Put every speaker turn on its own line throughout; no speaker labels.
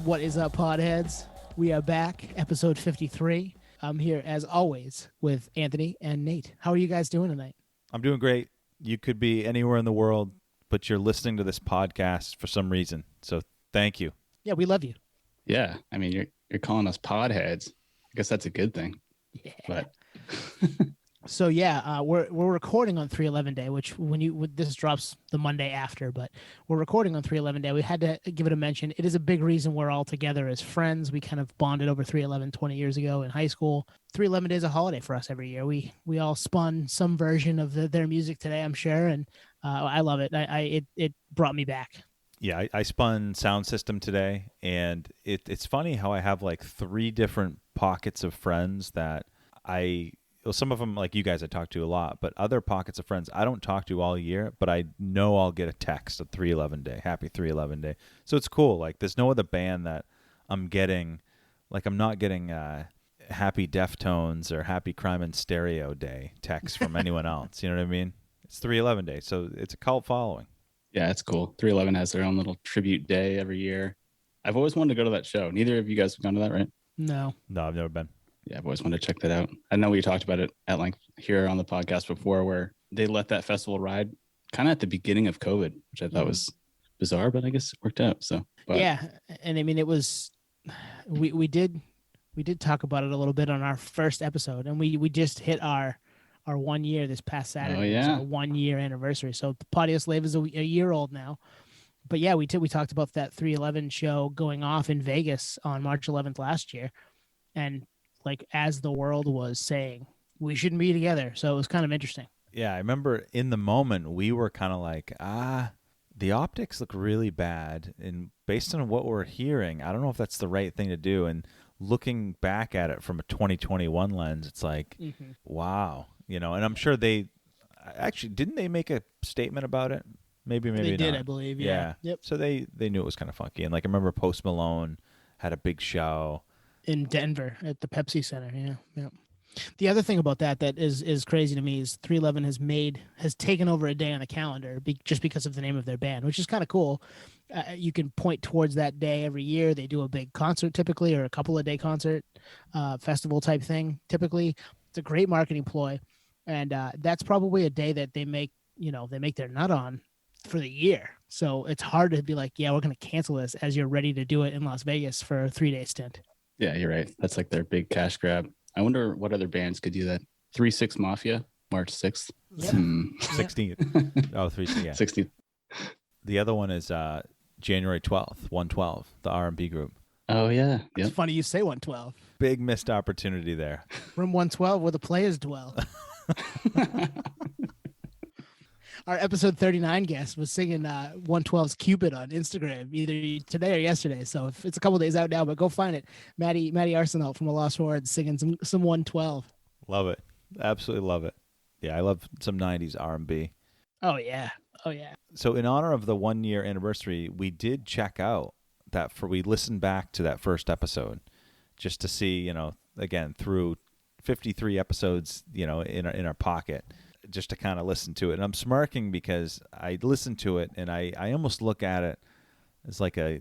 What is up, podheads? We are back, episode 53. I'm here, as always, with Anthony and Nate. How are you guys doing tonight?
I'm doing great. You could be anywhere in the world, but you're listening to this podcast for some reason. So thank you.
Yeah, we love you.
Yeah, I mean, you're calling us podheads. I guess that's a good thing.
Yeah.
But
So yeah, we're recording on 3/11 day, which this drops the Monday after, but we're recording on 3/11 day. We had to give it a mention. It is a big reason we're all together as friends. We kind of bonded over 3/11 20 years ago in high school. 3/11 day is a holiday for us every year. We all spun some version of their music today, I'm sure, and I love it. It brought me back.
Yeah, I spun sound system today, and it's funny how I have like 3 different pockets of friends that some of them, like you guys, I talk to a lot, but other pockets of friends I don't talk to all year, but I know I'll get a text at 3/11 day, happy 3/11 day. So it's cool. Like there's no other band that I'm getting, like I'm not getting happy Deftones or happy Crime and Stereo day text from anyone else. You know what I mean? It's 3/11 day, so it's a cult following.
yeah, it's cool. 311 has their own little tribute day every year. I've always wanted to go to that show. Neither of you guys have gone to that, right?
No.
No, I've never been.
Yeah, I've always wanted to check that out. I know we talked about it at length here on the podcast before, where they let that festival ride kind of at the beginning of COVID, which I thought was bizarre, but I guess it worked out. So
Yeah, and I mean it was we did talk about it a little bit on our first episode, and we just hit our 1 year this past Saturday.
Oh, yeah.
Our 1 year anniversary. So Podioslave is a year old now. But yeah, we talked about that 3/11 show going off in Vegas on March 11th last year, and like as the world was saying we shouldn't be together, so it was kind of interesting.
Yeah, I remember in the moment we were kind of like, the optics look really bad, and based on what we're hearing, I don't know if that's the right thing to do. And looking back at it from a 2021 lens, it's like, wow, and I'm sure they actually didn't they make a statement about it? Maybe
They did,
not.
I believe. Yeah. Yep.
So they knew it was kind of funky, and like I remember Post Malone had a big show
In Denver at the Pepsi Center. Yeah. The other thing about that is crazy to me is 311 has taken over a day on the calendar just because of the name of their band, which is kind of cool. You can point towards that day every year. They do a big concert typically, or a couple of day concert, festival type thing. Typically, it's a great marketing ploy, and that's probably a day that they make their nut on for the year. So it's hard to be like, yeah, we're going to cancel this as you're ready to do it in Las Vegas for a 3-day stint.
yeah, you're right. That's like their big cash grab. I wonder what other bands could do that. 3-6 Mafia, March 6th.
Yep.
16th. Oh, 3, yeah.
16th.
The other one is January 12th, 112, the R&B group.
Oh, yeah.
It's
Yep.
funny you say 112.
Big missed opportunity there.
Room 112 where the players dwell. Our episode 39 guest was singing 112's Cupid on Instagram either today or yesterday. So if it's a couple days out now, but go find it. Maddie Arsenal from A Lost Horde singing some 112.
Love it. Absolutely love it. Yeah, I love some 90s R&B.
Oh yeah.
So in honor of the 1 year anniversary, we did check out we listened back to that first episode just to see, again, through 53 episodes, in our pocket, just to kind of listen to it. And I'm smirking because I listened to it and I almost look at it as like a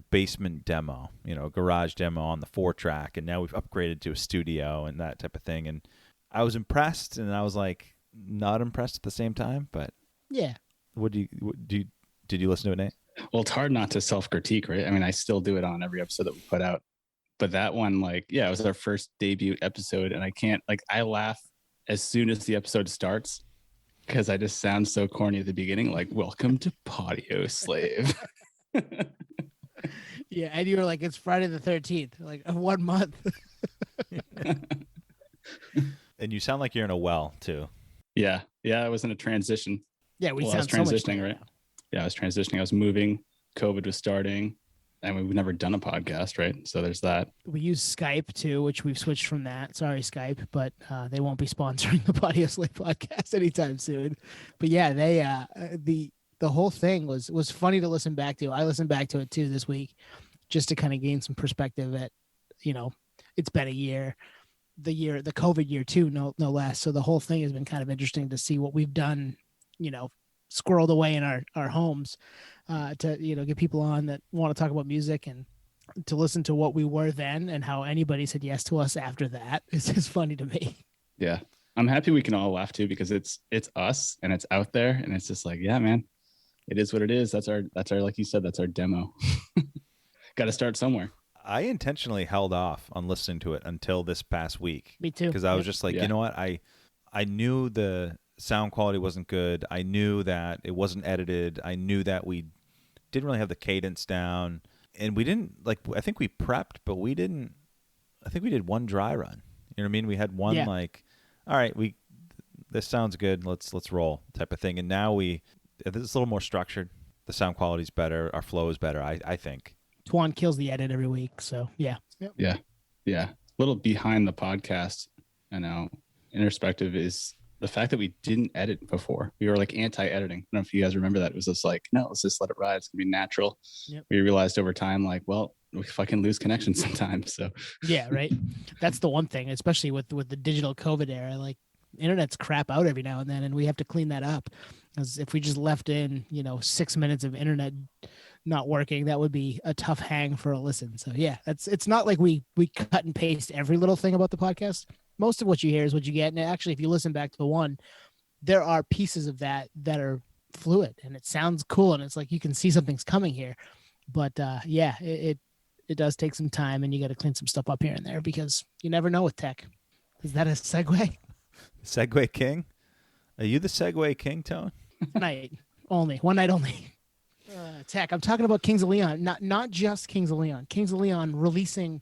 basement demo, a garage demo on the 4-track. And now we've upgraded to a studio and that type of thing. And I was impressed, and I was like not impressed at the same time. But
Yeah.
did you listen to it, Nate?
Well, it's hard not to self-critique, right? I mean, I still do it on every episode that we put out. But that one, it was our first debut episode, and I laugh as soon as the episode starts because I just sound so corny at the beginning, like, welcome to Podioslave.
Yeah. And you were like, it's Friday the 13th, like 1 month.
And you sound like you're in a well too.
Yeah. I was in a transition.
Yeah.
I was
sound so much
transitioning,
better
right?
now.
Yeah, I was transitioning. I was moving. COVID was starting. And we've never done a podcast, right? So there's that.
We use Skype too, which we've switched from that. Sorry, Skype, but they won't be sponsoring the Podioslave podcast anytime soon. But yeah, they the whole thing was funny to listen back to. I listened back to it too this week, just to kind of gain some perspective. It's been a year, the COVID year too, no less. So the whole thing has been kind of interesting to see what we've done, squirreled away in our homes to get people on that want to talk about music and to listen to what we were then and how anybody said yes to us after that is just funny to me.
Yeah. I'm happy we can all laugh too, because it's us and it's out there, and it's just like, yeah, man, it is what it is. That's our like you said, that's our demo. Got to start somewhere.
I intentionally held off on listening to it until this past week.
Me too.
Because I was just like,
Yeah.
you know what? I knew the sound quality wasn't good. I knew that it wasn't edited. I knew that we didn't really have the cadence down. And we didn't, like, I think we prepped, but we didn't, I think we did one dry run. You know what I mean? We had one,
Yeah.
like, all right, this sounds good. Let's roll type of thing. And now it's a little more structured. The sound quality's better. Our flow is better, I think.
Twan kills the edit every week. So yeah. Yep.
Yeah. Yeah. Little behind the podcast, I know, introspective is the fact that we didn't edit before. We were like anti-editing. I don't know if you guys remember that. It was just like, no, let's just let it ride. It's gonna be natural.
Yep.
We realized over time, like, well, we fucking lose connection sometimes. So
Yeah, right. That's the one thing, especially with the digital COVID era. Like, internet's crap out every now and then, and we have to clean that up. Because if we just left in, 6 minutes of internet not working, that would be a tough hang for a listen. So yeah, it's not like we cut and paste every little thing about the podcast. Most of what you hear is what you get. And actually, if you listen back to the one, there are pieces of that are fluid and it sounds cool, and it's like you can see something's coming here. But yeah, it does take some time, and you got to clean some stuff up here and there, because you never know with tech. Is that a segue?
Segway King? Are you the Segway King, Tone?
One night only. Tech. I'm talking about Kings of Leon, not just Kings of Leon. Kings of Leon releasing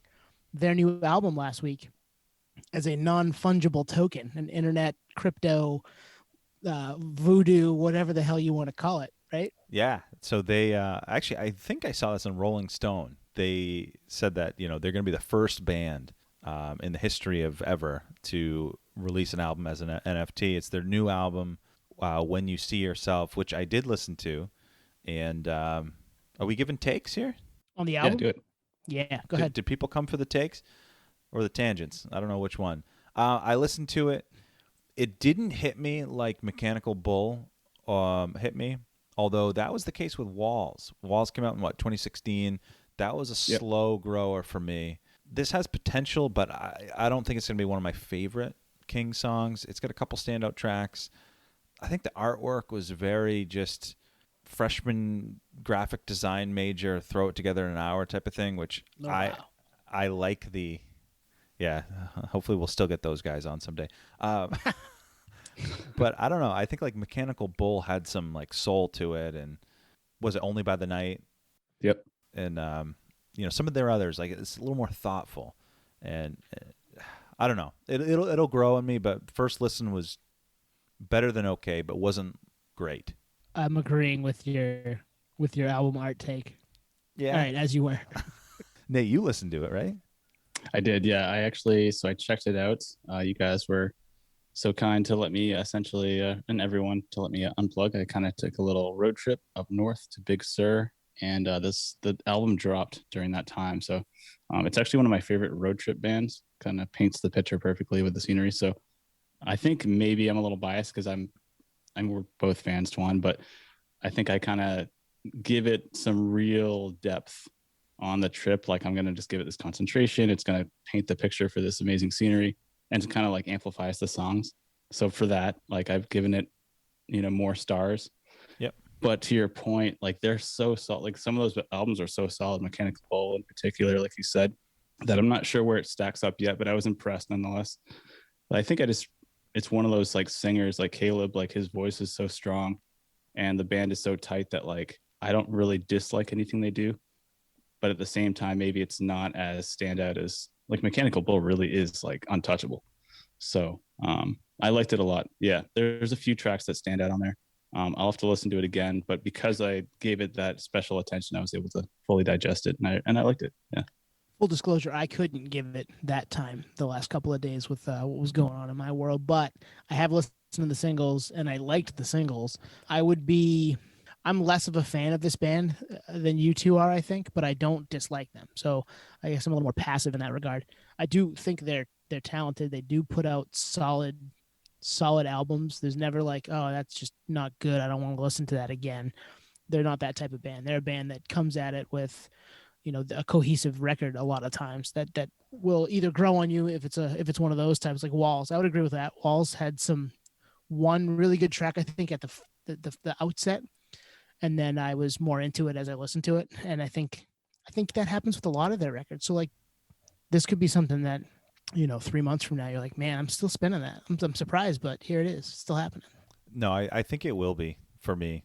their new album last week as a non-fungible token, an internet crypto voodoo, whatever the hell you want to call it, right?
Yeah. So they actually, I think I saw this in Rolling Stone. They said that they're going to be the first band in the history of ever to release an album as an NFT. It's their new album, When You See Yourself, which I did listen to. And are we giving takes here?
On the album?
yeah, do it.
Yeah, go ahead.
Did people come for the takes or the tangents? I don't know which one. I listened to it. It didn't hit me like Mechanical Bull hit me, although that was the case with Walls. Walls came out in, 2016? That was a slow grower for me. This has potential, but I don't think it's going to be one of my favorite King songs. It's got a couple standout tracks. I think the artwork was very just freshman graphic design major, throw it together in an hour type of thing, which I like the... Yeah, hopefully we'll still get those guys on someday. But I don't know. I think like Mechanical Bull had some like soul to it, and was it Only by the Night?
Yep.
And some of their others, like, it's a little more thoughtful, and I don't know. It'll grow on me, but first listen was better than okay, but wasn't great.
I'm agreeing with your album art take.
Yeah.
All right, as you were.
Nate, you listened to it, right?
I did. Yeah. I checked it out. You guys were so kind to let me and everyone to let me unplug. I kind of took a little road trip up north to Big Sur, and the album dropped during that time. So it's actually one of my favorite road trip bands. Kind of paints the picture perfectly with the scenery. So I think maybe I'm a little biased because we're both fans, Twan, but I think I kind of give it some real depth on the trip. Like, I'm going to just give it this concentration. It's going to paint the picture for this amazing scenery, and it kind of like amplifies the songs. So for that, like, I've given it, more stars.
Yep.
But to your point, like, they're so solid. Like, some of those albums are so solid, Mechanical Bull in particular, like you said, that I'm not sure where it stacks up yet, but I was impressed nonetheless. But I think it's one of those like singers like Caleb, like his voice is so strong and the band is so tight that like I don't really dislike anything they do, but at the same time maybe it's not as standout as like Mechanical Bull really is like untouchable. So I liked it a lot. Yeah, there's a few tracks that stand out on there. I'll have to listen to it again, but because I gave it that special attention, I was able to fully digest it, and I liked it. Yeah.
Full disclosure, I couldn't give it that time the last couple of days with what was going on in my world, but I have listened to the singles and I liked the singles. I'm less of a fan of this band than you two are, I think, but I don't dislike them. So I guess I'm a little more passive in that regard. I do think they're talented. They do put out solid albums. There's never like, oh, that's just not good, I don't want to listen to that again. They're not that type of band. They're a band that comes at it with a cohesive record a lot of times that will either grow on you if it's one of those types like Walls. I would agree with that. Walls had one really good track, I think, at the outset, and then I was more into it as I listened to it, and I think that happens with a lot of their records. So like this could be something that 3 months from now you're like, man, I'm still spinning that. I'm surprised, but here it is, it's still happening.
No, I think it will be for me.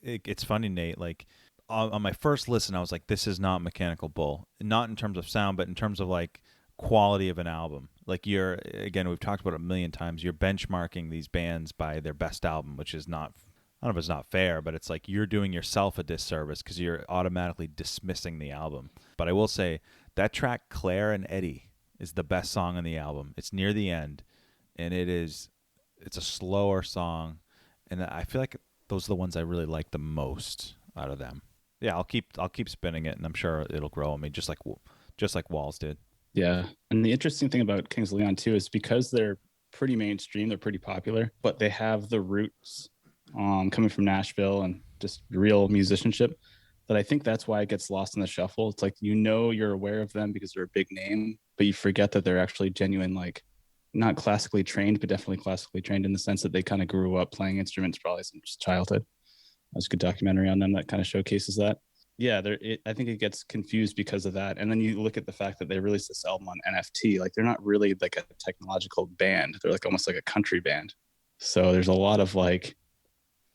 It's funny, Nate. Like on my first listen, I was like, this is not Mechanical Bull. Not in terms of sound, but in terms of like quality of an album. Like again, we've talked about it a million times. You're benchmarking these bands by their best album, which is not, I don't know if it's not fair, but it's like you're doing yourself a disservice because you're automatically dismissing the album. But I will say that track, Claire and Eddie, is the best song on the album. It's near the end, and it's a slower song, and I feel like those are the ones I really like the most out of them. Yeah, I'll keep spinning it, and I'm sure it'll grow on me, just like Walls did.
Yeah, and the interesting thing about Kings of Leon too is because they're pretty mainstream, they're pretty popular, but they have the roots coming from Nashville and just real musicianship. That I think that's why it gets lost in the shuffle. It's like you're aware of them because they're a big name, but you forget that they're actually genuine, like not classically trained, but definitely classically trained in the sense that they kind of grew up playing instruments probably since childhood. There's a good documentary on them that kind of showcases that. Yeah, I think it gets confused because of that. And then you look at the fact that they released this album on NFT. Like they're not really like a technological band. They're like almost like a country band. So there's a lot of like,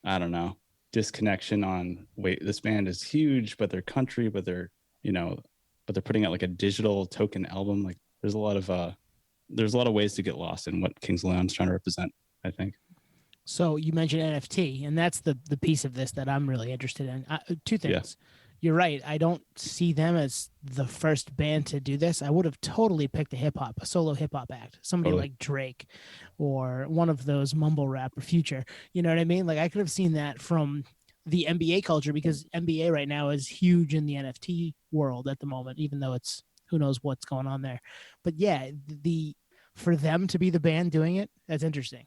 I don't know, disconnection on, wait, this band is huge, but they're country, but they're putting out like a digital token album. Like there's a lot of ways to get lost in what Kings of Leon's trying to represent, I think.
So you mentioned NFT, and that's the piece of this that I'm really interested in. Two things.
Yeah.
You're right. I don't see them as the first band to do this. I would have totally picked a solo hip hop act, somebody like Drake or one of those mumble rap or Future. You know what I mean? Like I could have seen that from the NBA culture because NBA right now is huge in the NFT world at the moment, even though it's who knows what's going on there. But yeah, for them to be the band doing it, that's interesting.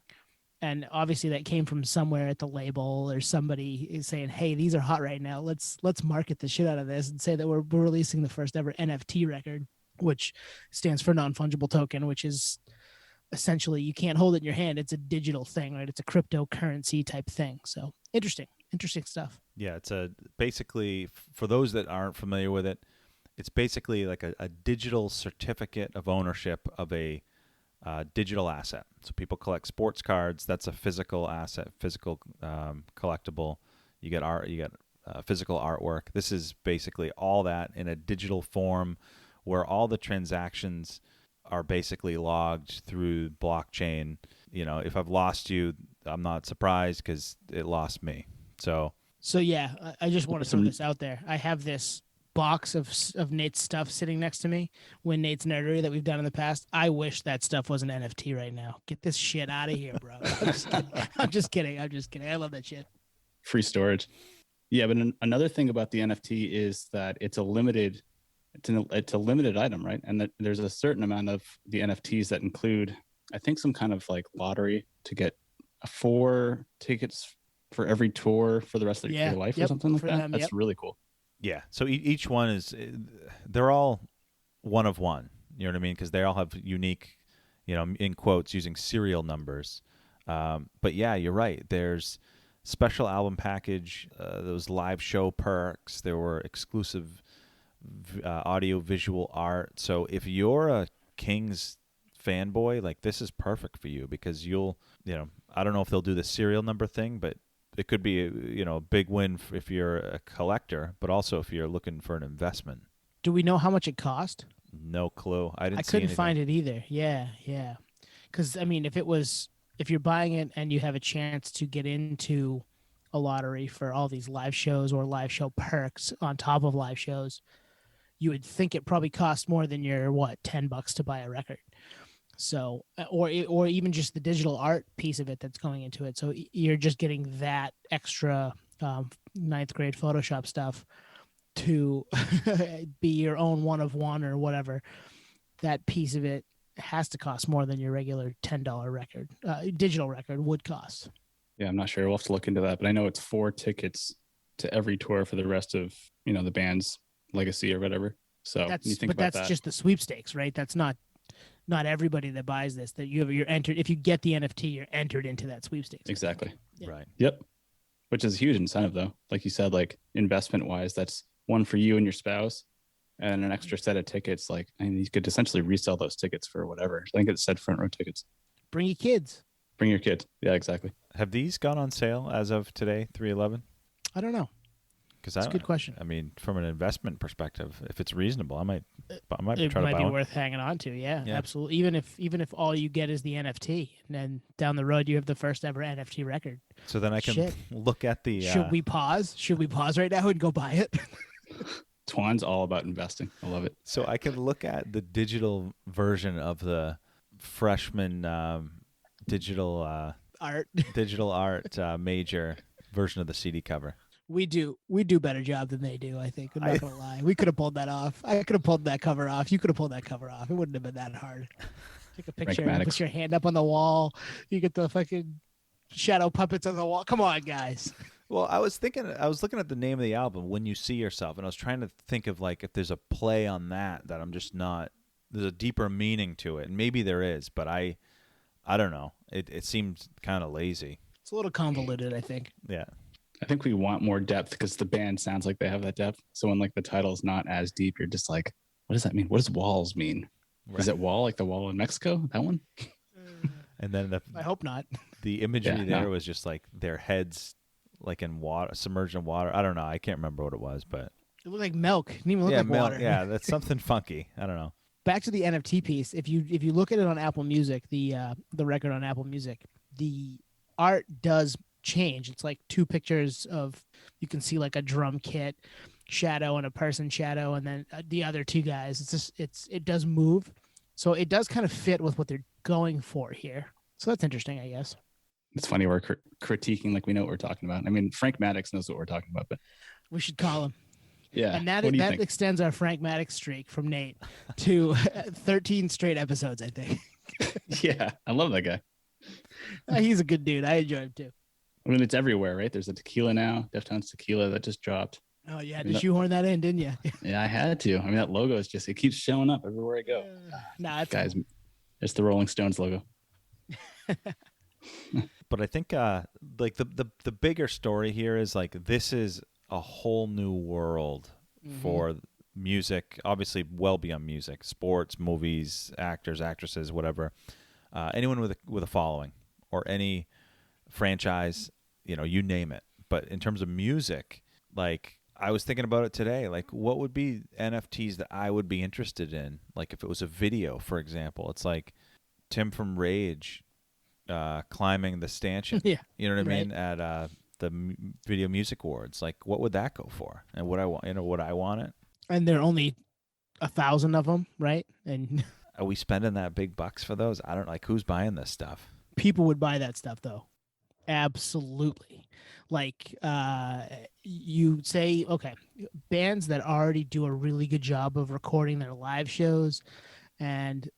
And obviously that came from somewhere at the label or somebody is saying, hey, these are hot right now. Let's market the shit out of this and say that we're releasing the first ever NFT record, which stands for non-fungible token, which is essentially you can't hold it in your hand. It's a digital thing, right? It's a cryptocurrency type thing. So interesting stuff.
Yeah, it's basically, for those that aren't familiar with it, it's basically like a digital certificate of ownership of a digital asset. So people collect sports cards. That's a physical asset, physical collectible. You get art. You get physical artwork. This is basically all that in a digital form, where all the transactions are basically logged through blockchain. If I've lost you, I'm not surprised because it lost me. So
yeah, I just want to throw this out there. I have this box of Nate's stuff sitting next to me when Nate's nerdery that we've done in the past. I wish that stuff was an NFT right now. Get this shit out of here, bro. I'm just kidding. I love that shit.
Free storage. Yeah, but another thing about the NFT is that it's a limited item, right? And that there's a certain amount of the NFTs that include, I think, some kind of like lottery to get 4 tickets for every tour for the rest of your life or something like that. That's really cool.
Yeah. So each one they're all one of one. You know what I mean? Because they all have unique, in quotes, using serial numbers. But yeah, you're right. There's special album package, those live show perks. There were exclusive audio visual art. So if you're a Kings fanboy, like this is perfect for you because I don't know if they'll do the serial number thing, but it could be a big win if you're a collector, but also if you're looking for an investment.
Do we know how much it cost?
No clue. I
couldn't find it either. Yeah. Because if you're buying it and you have a chance to get into a lottery for all these live shows or live show perks on top of live shows, you would think it probably costs more than your $10 to buy a record. So, or even just the digital art piece of it that's going into it. So you're just getting that extra 9th grade Photoshop stuff to be your own one of one or whatever. That piece of it has to cost more than your regular $10 record, digital record would cost.
Yeah, I'm not sure. We'll have to look into that, but I know it's 4 tickets to every tour for the rest of the band's legacy or whatever. So when you think
But
about
that's
that,
just the sweepstakes, right? That's not everybody that buys this. That you're entered. If you get the NFT, you're entered into that sweepstakes.
exactly.
Yeah.
Right.
Yep. Which is a huge incentive though. Like you said, like investment wise, that's one for you and your spouse, and an extra set of tickets. Like, I mean, you could essentially resell those tickets for whatever. I think it said front row tickets.
Bring your kids.
Bring your kids. Yeah, exactly.
Have these gone on sale as of today, 3/11?
I don't know.
Because
That's a good question.
I mean, from an investment perspective, if it's reasonable, I might
It
try to
might
buy
be
one.
worth hanging on to. Yeah,
Yeah.
absolutely. Even if all you get is the NFT, and then down the road you have the first ever NFT record.
So then I can
Shit.
look at the.
Should we pause? Should we pause right now and go buy it?
Twan's all about investing. I love it.
So I can look at the digital version of the freshman digital
Art.
digital art major version of the CD cover.
We do better job than they do. I think. I'm not gonna lie. We could have pulled that off. I could have pulled that cover off. You could have pulled that cover off. It wouldn't have been that hard. Take a picture.
Pragmatics.
Put your hand up on the wall. You get the fucking shadow puppets on the wall. Come on, guys.
Well, I was looking at the name of the album, When You See Yourself, and I was trying to think of like if there's a play on that I'm just not. There's a deeper meaning to it, and maybe there is, but I don't know. It seems kind of lazy.
It's a little convoluted, I think.
Yeah.
I think we want more depth because the band sounds like they have that depth. So when like the title's not as deep, you're just like, what does that mean? What does walls mean?
Right.
Is it wall like the wall in Mexico? That one?
And then
I hope not.
the imagery
Yeah,
there
no.
was just like their heads like in water, submerged in water. I don't know. I can't remember what it was, but
It looked like milk. It didn't even look like water.
yeah, that's something funky. I don't know.
Back to the NFT piece. If you look at it on Apple Music, the record on Apple Music, the art does change. It's like two pictures of, you can see like a drum kit shadow and a person shadow, and then the other two guys. It does move, so it does kind of fit with what they're going for here. So that's interesting, I guess.
It's funny we're critiquing like we know what we're talking about. I mean, Frank Maddox knows what we're talking about, but
We should call him.
yeah.
And that
what do you
that
think?
extends our Frank Maddox streak from Nate to 13 straight episodes, I think.
Yeah, I love that guy.
He's a good dude. I enjoy him too.
I mean, it's everywhere, right? There's a tequila now, Deftones tequila that just dropped.
Oh, yeah.
I
Did
mean,
you horn that in, didn't you?
Yeah, I had to. I mean, that logo is just, it keeps showing up everywhere I go.
Nah, it's
Guys, it's the Rolling Stones logo.
But I think like the bigger story here is like this is a whole new world for music, obviously well beyond music, sports, movies, actors, actresses, whatever. Anyone with a following or any franchise, you name it. But in terms of music, like I was thinking about it today, like what would be NFTs that I would be interested in? Like if it was a video, for example, it's like Tim from Rage climbing the stanchion.
Yeah,
you know what I
right.
mean, at the Video Music Awards. Like what would that go for? And would I want, would I want it?
And there are only 1,000 of them, right? And
Are we spending that big bucks for those? I don't like who's buying this stuff.
people would buy that stuff, though. Absolutely. Like you say, okay, bands that already do a really good job of recording their live shows and,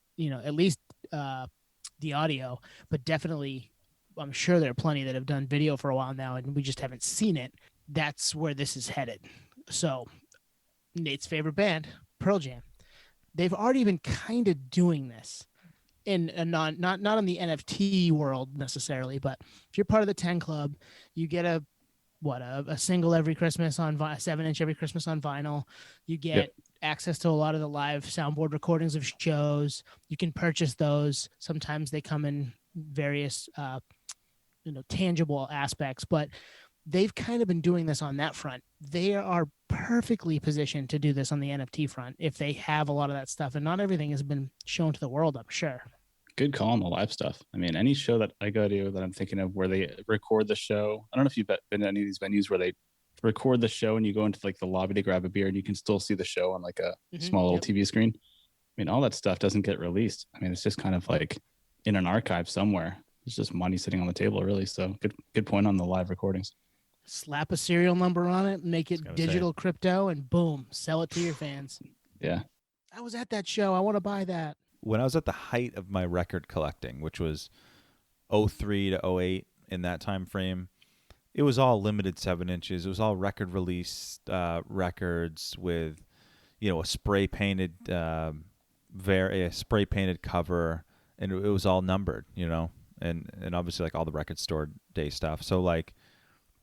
at least the audio, but definitely I'm sure there are plenty that have done video for a while now and we just haven't seen it. That's where this is headed. So Nate's favorite band, Pearl Jam, they've already been kind of doing this in a not in the NFT world necessarily, but if you're part of the 10 Club, you get a single every Christmas on a 7-inch every Christmas on vinyl. You get access to a lot of the live soundboard recordings of shows. You can purchase those. Sometimes they come in various tangible aspects, but they've kind of been doing this on that front. They are perfectly positioned to do this on the NFT front if they have a lot of that stuff, and not everything has been shown to the world, I'm sure.
Good call on the live stuff. I mean, any show that I go to that I'm thinking of where they record the show. I don't know if you've been to any of these venues where they record the show and you go into like the lobby to grab a beer and you can still see the show on like a small little TV screen. I mean, all that stuff doesn't get released. I mean, it's just kind of like in an archive somewhere. It's just money sitting on the table, really. So good point on the live recordings.
Slap a serial number on it, make it digital crypto, and boom, sell it to your fans.
Yeah.
I was at that show. I want to buy that.
When I was at the height of my record collecting, which was 03 to 08 in that time frame, it was all limited 7 inches. It was all record release records with a spray painted, a spray painted cover, and it was all numbered, and obviously like all the Record Store Day stuff. So like,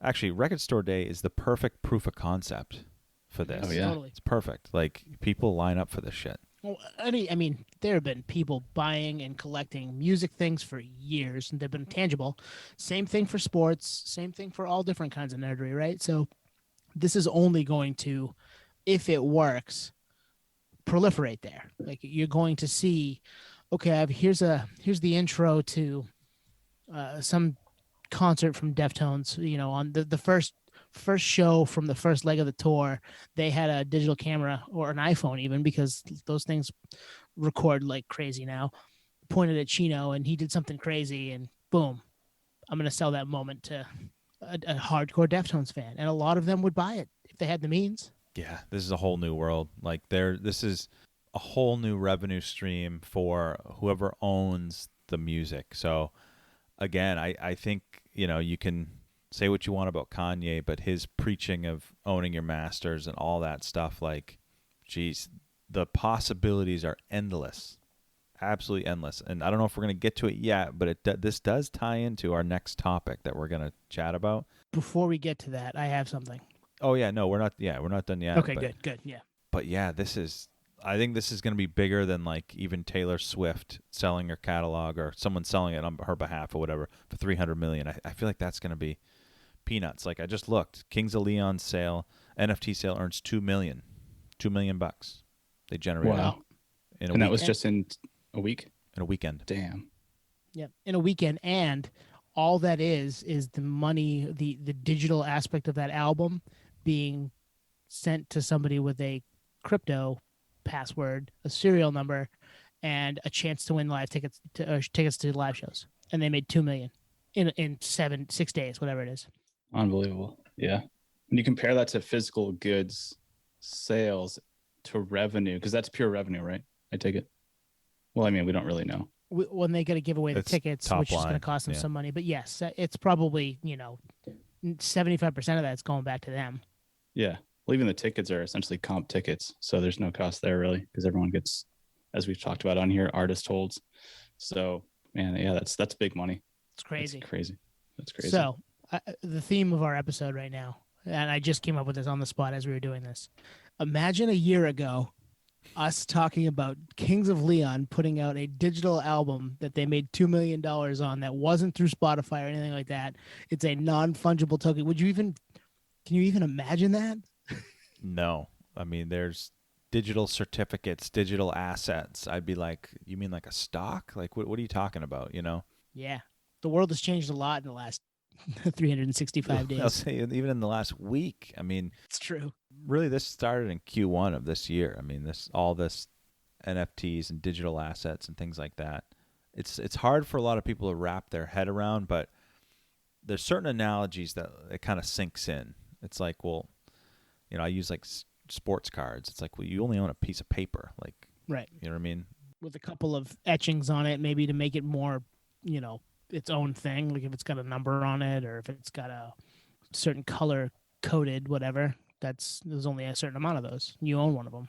actually, Record Store Day is the perfect proof of concept for this.
Oh, yeah.
Totally.
It's perfect. Like, people line up for this shit.
Well, I mean, there have been people buying and collecting music things for years, and they've been tangible. Same thing for sports. Same thing for all different kinds of nerdery, right? So this is only going to, if it works, proliferate there. Like, you're going to see, okay, here's the intro to some concert from Deftones. On the first show from the first leg of the tour, they had a digital camera, or an iPhone even, because those things record like crazy now, pointed at Chino, and he did something crazy, and boom, I'm going to sell that moment to a hardcore Deftones fan. And a lot of them would buy it if they had the means. Yeah,
this is a whole new world. Like, this is a whole new revenue stream for whoever owns the music. So again, I think, you can say what you want about Kanye, but his preaching of owning your masters and all that stuff, like, geez, the possibilities are endless, absolutely endless. And I don't know if we're going to get to it yet, but this does tie into our next topic that we're going to chat about.
Before we get to that, I have something.
Oh yeah, no, we're not done yet.
Okay, good, yeah.
But yeah, I think this is going to be bigger than like even Taylor Swift selling her catalog, or someone selling it on her behalf or whatever for $300 million. I feel like that's going to be peanuts. Like, I just looked, Kings of Leon sale, NFT sale earns $2 million bucks. They generated.
Wow.
And
that was just in a week?
In a weekend.
Damn.
Yeah, in a weekend. And all that is the money, the digital aspect of that album being sent to somebody with a crypto password, a serial number, and a chance to win live tickets to live shows. And they made $2 million in 6 days, whatever it is.
Unbelievable. Yeah. When you compare that to physical goods sales to revenue, because that's pure revenue, right? I take it. Well, I mean, we don't really know.
When they got to give away the tickets, which is going to cost them some money. But yes, it's probably, 75% of that's going back to them.
Yeah. Well, even the tickets are essentially comp tickets. So there's no cost there really, because everyone gets, as we've talked about on here, artist holds. So, man, yeah, that's big money.
It's crazy.
That's crazy.
So the theme of our episode right now, and I just came up with this on the spot as we were doing this. Imagine a year ago, us talking about Kings of Leon putting out a digital album that they made $2 million on, that wasn't through Spotify or anything like that. It's a non-fungible token. Can you even imagine that?
No. I mean, there's digital certificates, digital assets. I'd be like, you mean like a stock? Like, what are you talking about,
Yeah. The world has changed a lot in the last 365 days.
I'll say even in the last week. I mean,
it's true.
Really, this started in Q1 of this year. I mean, all this NFTs and digital assets and things like that. It's hard for a lot of people to wrap their head around, but there's certain analogies that it kind of sinks in. It's like, well, I use like sports cards. It's like, well, you only own a piece of paper, like,
right?
You know what I mean?
With a couple of etchings on it, maybe to make it more, its own thing. Like if it's got a number on it, or if it's got a certain color coded, whatever. There's only a certain amount of those. You own one of them.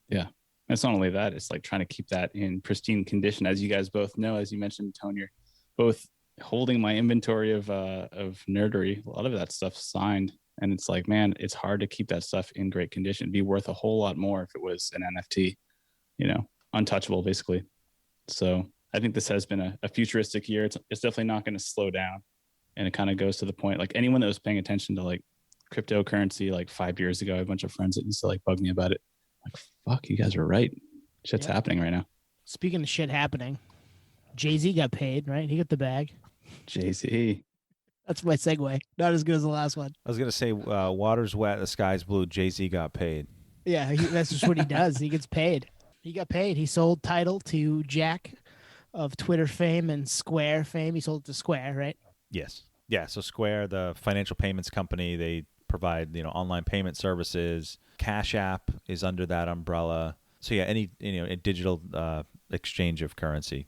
Yeah.
It's not only that, it's like trying to keep that in pristine condition. As you guys both know, as you mentioned, Tony, you're both holding my inventory of nerdery. A lot of that stuff's signed. And it's like, man, it's hard to keep that stuff in great condition. It'd be worth a whole lot more if it was an NFT, untouchable, basically. So I think this has been a futuristic year. It's definitely not going to slow down. And it kind of goes to the point, like anyone that was paying attention to like cryptocurrency like 5 years ago, I have a bunch of friends that used to like bug me about it. Like, fuck, you guys are right. Shit's happening right now.
Speaking of shit happening, Jay-Z got paid, right? He got the bag.
Jay-Z.
That's my segue. Not as good as the last one.
I was going to say, water's wet, the sky's blue. Jay-Z got paid.
Yeah, that's just what he does. He gets paid. He got paid. He sold Tidal to Jack of Twitter fame and Square fame. He sold it to Square, right?
Yes. Yeah, so Square, the financial payments company, they provide, online payment services. Cash App is under that umbrella. So yeah, any a digital exchange of currency.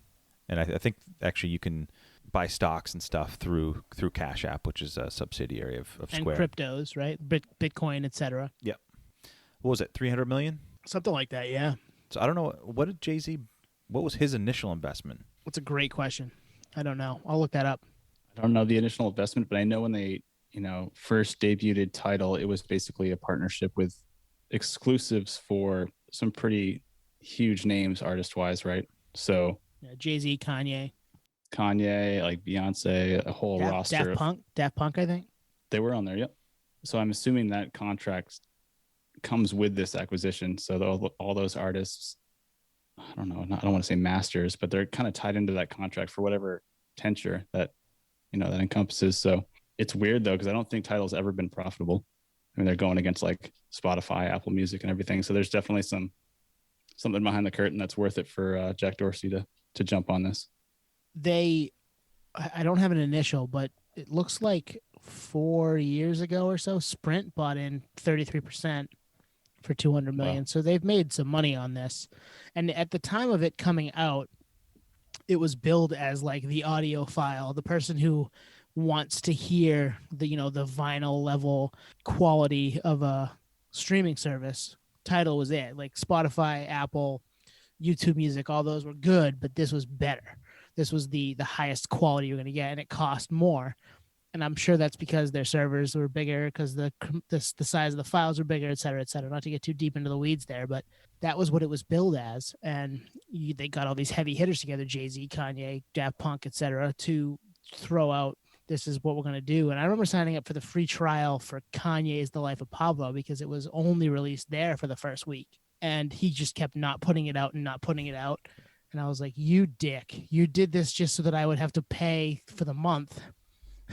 And I think actually you can buy stocks and stuff through Cash App, which is a subsidiary of Square.
And cryptos, right? Bitcoin, etc.
Yep. What was it? 300 million?
Something like that. Yeah.
So I don't know, what did Jay-Z, what was his initial investment?
That's a great question. I don't know. I'll look that up.
I don't know the initial investment, but I know when they, first debuted Tidal, it was basically a partnership with exclusives for some pretty huge names artist wise, right? So
Yeah, Jay-Z,
Kanye, like Beyonce, a whole roster of
Daft Punk, I think.
they were on there. Yep. So I'm assuming that contract comes with this acquisition. So all those artists, I don't know, I don't want to say masters, but they're kind of tied into that contract for whatever tenure that that encompasses. So it's weird though, because I don't think Tidal's ever been profitable. I mean, they're going against like Spotify, Apple Music, and everything. So there's definitely something behind the curtain that's worth it for Jack Dorsey to jump on this.
I don't have an initial, but it looks like 4 years ago or so, Sprint bought in 33% for 200 million.
Wow.
So they've made some money on this. And at the time of it coming out, it was billed as like the audiophile, the person who wants to hear the vinyl level quality of a streaming service. Tidal was it. Like Spotify, Apple, YouTube Music, all those were good, but this was better. This was the highest quality you're going to get, and it cost more. And I'm sure that's because their servers were bigger, because the size of the files were bigger, et cetera, et cetera. Not to get too deep into the weeds there, but that was what it was billed as. And they got all these heavy hitters together, Jay-Z, Kanye, Daft Punk, et cetera, to throw out, this is what we're going to do. And I remember signing up for the free trial for Kanye's The Life of Pablo, because it was only released there for the first week. And he just kept not putting it out and not putting it out. And I was like, you dick, you did this just so that I would have to pay for the month.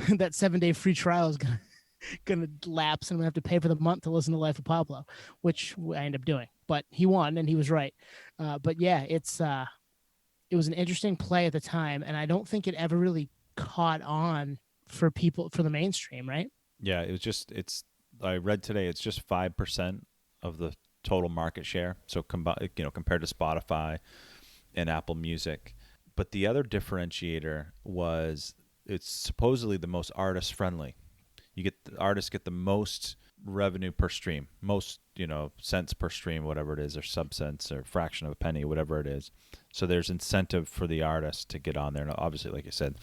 That 7-day free trial is gonna lapse, and I'm gonna have to pay for the month to listen to Life of Pablo, which I end up doing. But he won, and he was right. But yeah, it was an interesting play at the time, and I don't think it ever really caught on for the mainstream, right?
Yeah, I read today it's just 5% of the total market share. So compared to Spotify and Apple Music. But the other differentiator was it's supposedly the most artist friendly. Artists get the most revenue per stream, most cents per stream, whatever it is, or sub-cents or fraction of a penny, whatever it is. So there's incentive for the artist to get on there. And obviously, like I said,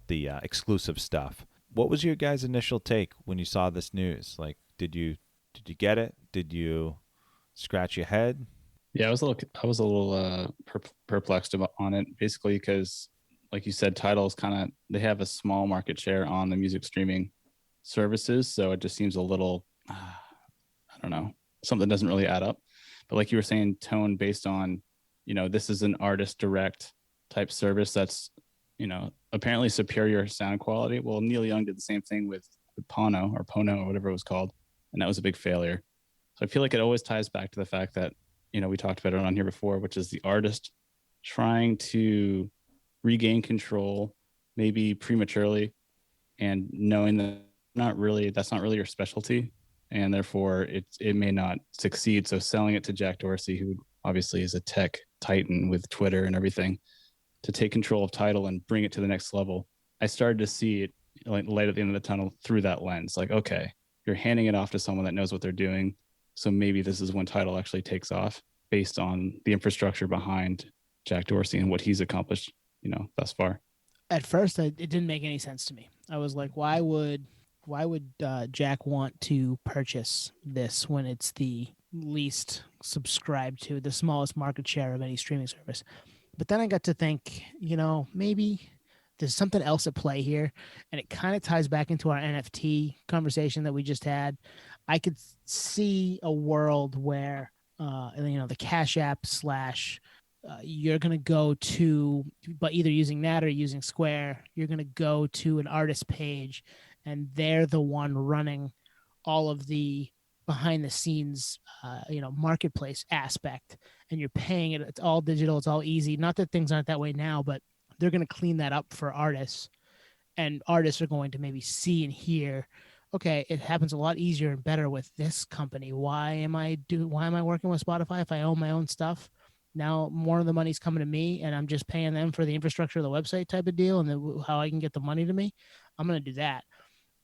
the exclusive stuff. What was your guys' initial take when you saw this news? Like, did you get it? Did you scratch your head?
Yeah, I was a little perplexed on it, basically because, like you said, Tidal's they have a small market share on the music streaming services, so it just seems a little, I don't know, something doesn't really add up. But like you were saying, Tone, based on, this is an artist direct type service that's, apparently superior sound quality. Well, Neil Young did the same thing with Pono or whatever it was called, and that was a big failure. So I feel like it always ties back to the fact that, we talked about it on here before, which is the artist trying to regain control, maybe prematurely, and knowing that that's not really your specialty, and therefore it may not succeed. So selling it to Jack Dorsey, who obviously is a tech titan with Twitter and everything, to take control of Tidal and bring it to the next level, I started to see it like light at the end of the tunnel through that lens. Like, okay, you're handing it off to someone that knows what they're doing. So maybe this is when Tidal actually takes off, based on the infrastructure behind Jack Dorsey and what he's accomplished, thus far.
At first, it didn't make any sense to me. I was like, why would Jack want to purchase this when it's the least subscribed to, the smallest market share of any streaming service? But then I got to think, maybe there's something else at play here, and it kind of ties back into our NFT conversation that we just had. I could see a world where, the Cash App / you're going to go to, but either using that or using Square, you're going to go to an artist page, and they're the one running all of the behind the scenes, marketplace aspect, and you're paying it. It's all digital. It's all easy. Not that things aren't that way now, but they're going to clean that up for artists, and artists are going to maybe see and hear, okay, it happens a lot easier and better with this company. Why am I working with Spotify if I own my own stuff? Now more of the money's coming to me, and I'm just paying them for the infrastructure of the website type of deal, and how I can get the money to me. I'm going to do that.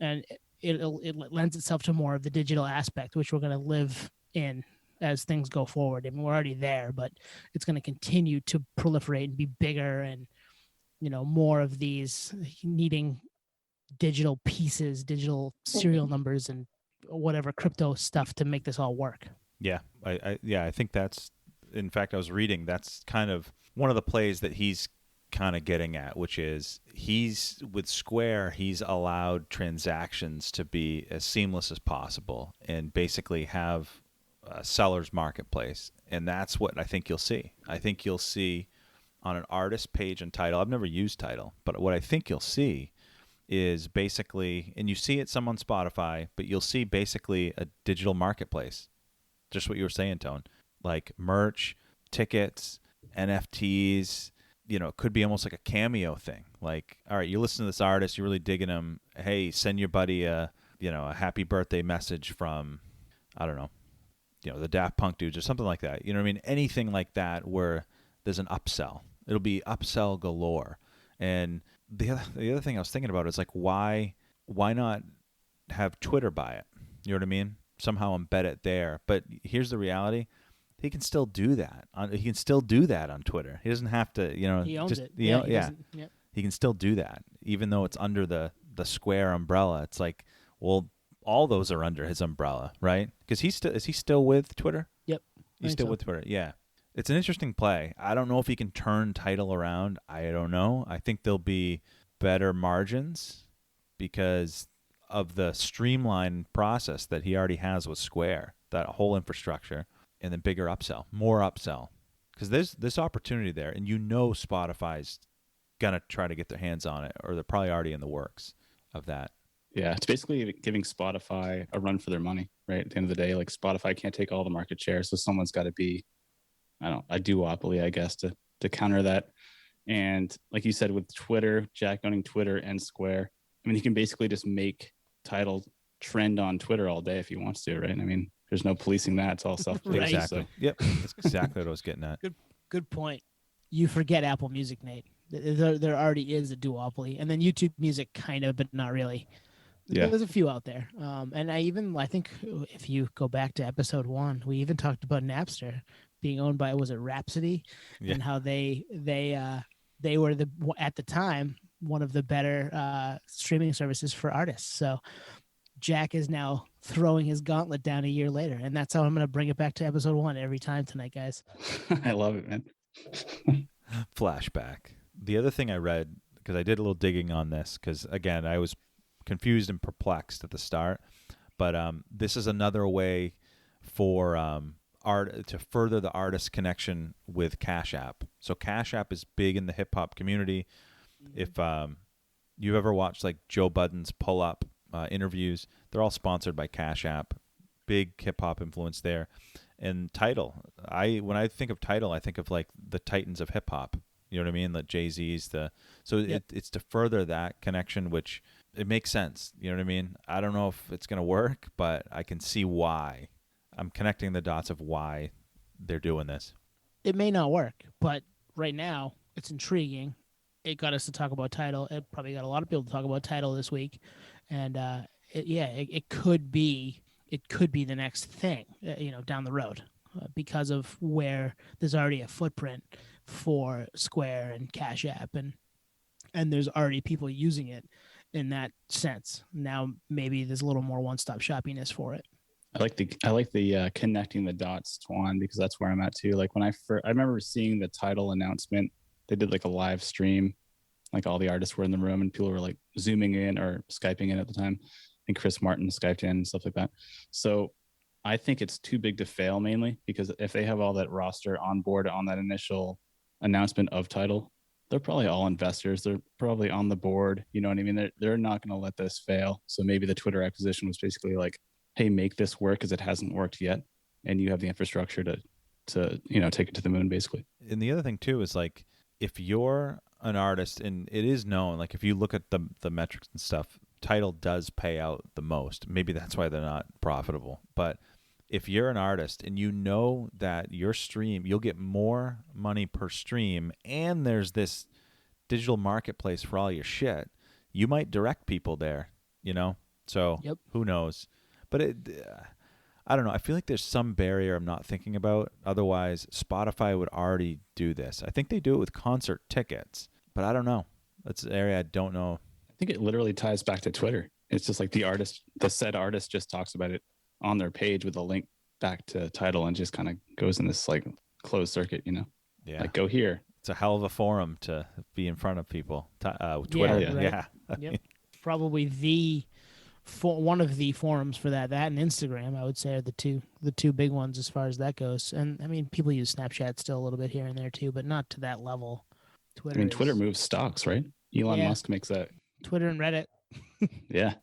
And it lends itself to more of the digital aspect, which we're going to live in as things go forward. I mean, we're already there, but it's going to continue to proliferate and be bigger, and more of these needing digital pieces, digital serial numbers, and whatever crypto stuff to make this all work.
Yeah, I think that's. In fact, I was reading that's kind of one of the plays that he's kind of getting at, which is he's with Square, he's allowed transactions to be as seamless as possible and basically have a seller's marketplace. And that's what I think you'll see. I think you'll see on an artist page on Tidal. I've never used Tidal, but what I think you'll see is basically, and you see it some on Spotify, but you'll see basically a digital marketplace. Just what you were saying, Tone. Like merch, tickets, NFTs, it could be almost like a cameo thing. Like, all right, you listen to this artist, you're really digging him. Hey, send your buddy a happy birthday message from, I don't know, the Daft Punk dudes or something like that. You know what I mean? Anything like that where there's an upsell. It'll be upsell galore. And the other thing I was thinking about is like, why not have Twitter buy it? You know what I mean? Somehow embed it there. But here's the reality. He can still do that. He can still do that on Twitter. He doesn't have to,
He owns it.
He can still do that, even though it's under the Square umbrella. It's like, well, all those are under his umbrella, right? Because is he still with Twitter?
Yep.
He's still with Twitter. Yeah. It's an interesting play. I don't know if he can turn Tidal around. I don't know. I think there'll be better margins because of the streamlined process that he already has with Square, that whole infrastructure. And then bigger upsell, more upsell, because there's this opportunity there, and Spotify's gonna try to get their hands on it, or they're probably already in the works of that.
Yeah, it's basically giving Spotify a run for their money, right? At the end of the day, like Spotify can't take all the market share, so someone's got to be, a duopoly, I guess, to counter that. And like you said, with Twitter, Jack owning Twitter and Square, I mean, he can basically just make Tidal trend on Twitter all day if he wants to, right? I mean, there's no policing that. It's all self-policing.
Right.
Exactly.
So.
Yep. That's exactly what I was getting at.
Good point. You forget Apple Music, Nate. There already is a duopoly, and then YouTube Music kind of, but not really.
Yeah.
There's a few out there. And I think if you go back to episode 1, we even talked about Napster being owned by, was it Rhapsody? Yeah. And how they were at the time one of the better streaming services for artists. So Jack is now throwing his gauntlet down a year later, and that's how I'm going to bring it back to episode 1 every time tonight, guys.
I love it, man.
Flashback. The other thing I read, because I did a little digging on this, because again, I was confused and perplexed at the start, but this is another way for art to further the artist connection with Cash App. So Cash App is big in the hip hop community. Mm-hmm. If you've ever watched like Joe Budden's Pull Up interviews, they're all sponsored by Cash App. Big hip hop influence there. And Tidal, when I think of Tidal, I think of like the titans of hip hop. You know what I mean? The Jay-Z's,
Yep.
It's to further that connection, which it makes sense. You know what I mean? I don't know if it's going to work, but I can see why. I'm connecting the dots of why they're doing this.
It may not work, but right now it's intriguing. It got us to talk about Tidal. It probably got a lot of people to talk about Tidal this week, and it could be the next thing, down the road, because of where there's already a footprint for Square and Cash App, and there's already people using it in that sense. Now maybe there's a little more one-stop shoppiness for it.
I like the connecting the dots, Twan, because that's where I'm at too. Like when I remember seeing the Tidal announcement, they did like a live stream, like all the artists were in the room and people were like zooming in or Skyping in at the time. I think Chris Martin Skyped in and stuff like that. So I think it's too big to fail, mainly because if they have all that roster on board on that initial announcement of Tidal, they're probably all investors. They're probably on the board. You know what I mean? They're not going to let this fail. So maybe the Twitter acquisition was basically like, hey, make this work because it hasn't worked yet. And you have the infrastructure to take it to the moon, basically.
And the other thing too is like, if you're an artist, and it is known, like if you look at the metrics and stuff, Tidal does pay out the most. Maybe that's why they're not profitable. But if you're an artist and you know that your stream, you'll get more money per stream, and there's this digital marketplace for all your shit, you might direct people there, So
Yep.
Who knows? But I don't know. I feel like there's some barrier I'm not thinking about. Otherwise, Spotify would already do this. I think they do it with concert tickets, but I don't know. That's an area I don't know.
I think it literally ties back to Twitter. It's just like the said artist just talks about it on their page with a link back to Tidal and just kind of goes in this like closed circuit,
Yeah.
like go here.
It's a hell of a forum to be in front of people. Twitter.
Yeah, right.
Yeah.
Yep. Probably one of the forums for that and Instagram, I would say, are the two big ones as far as that goes. And I mean, people use Snapchat still a little bit here and there too, but not to that level.
Twitter moves stocks, right? Elon Musk makes that.
Twitter and Reddit
Yeah.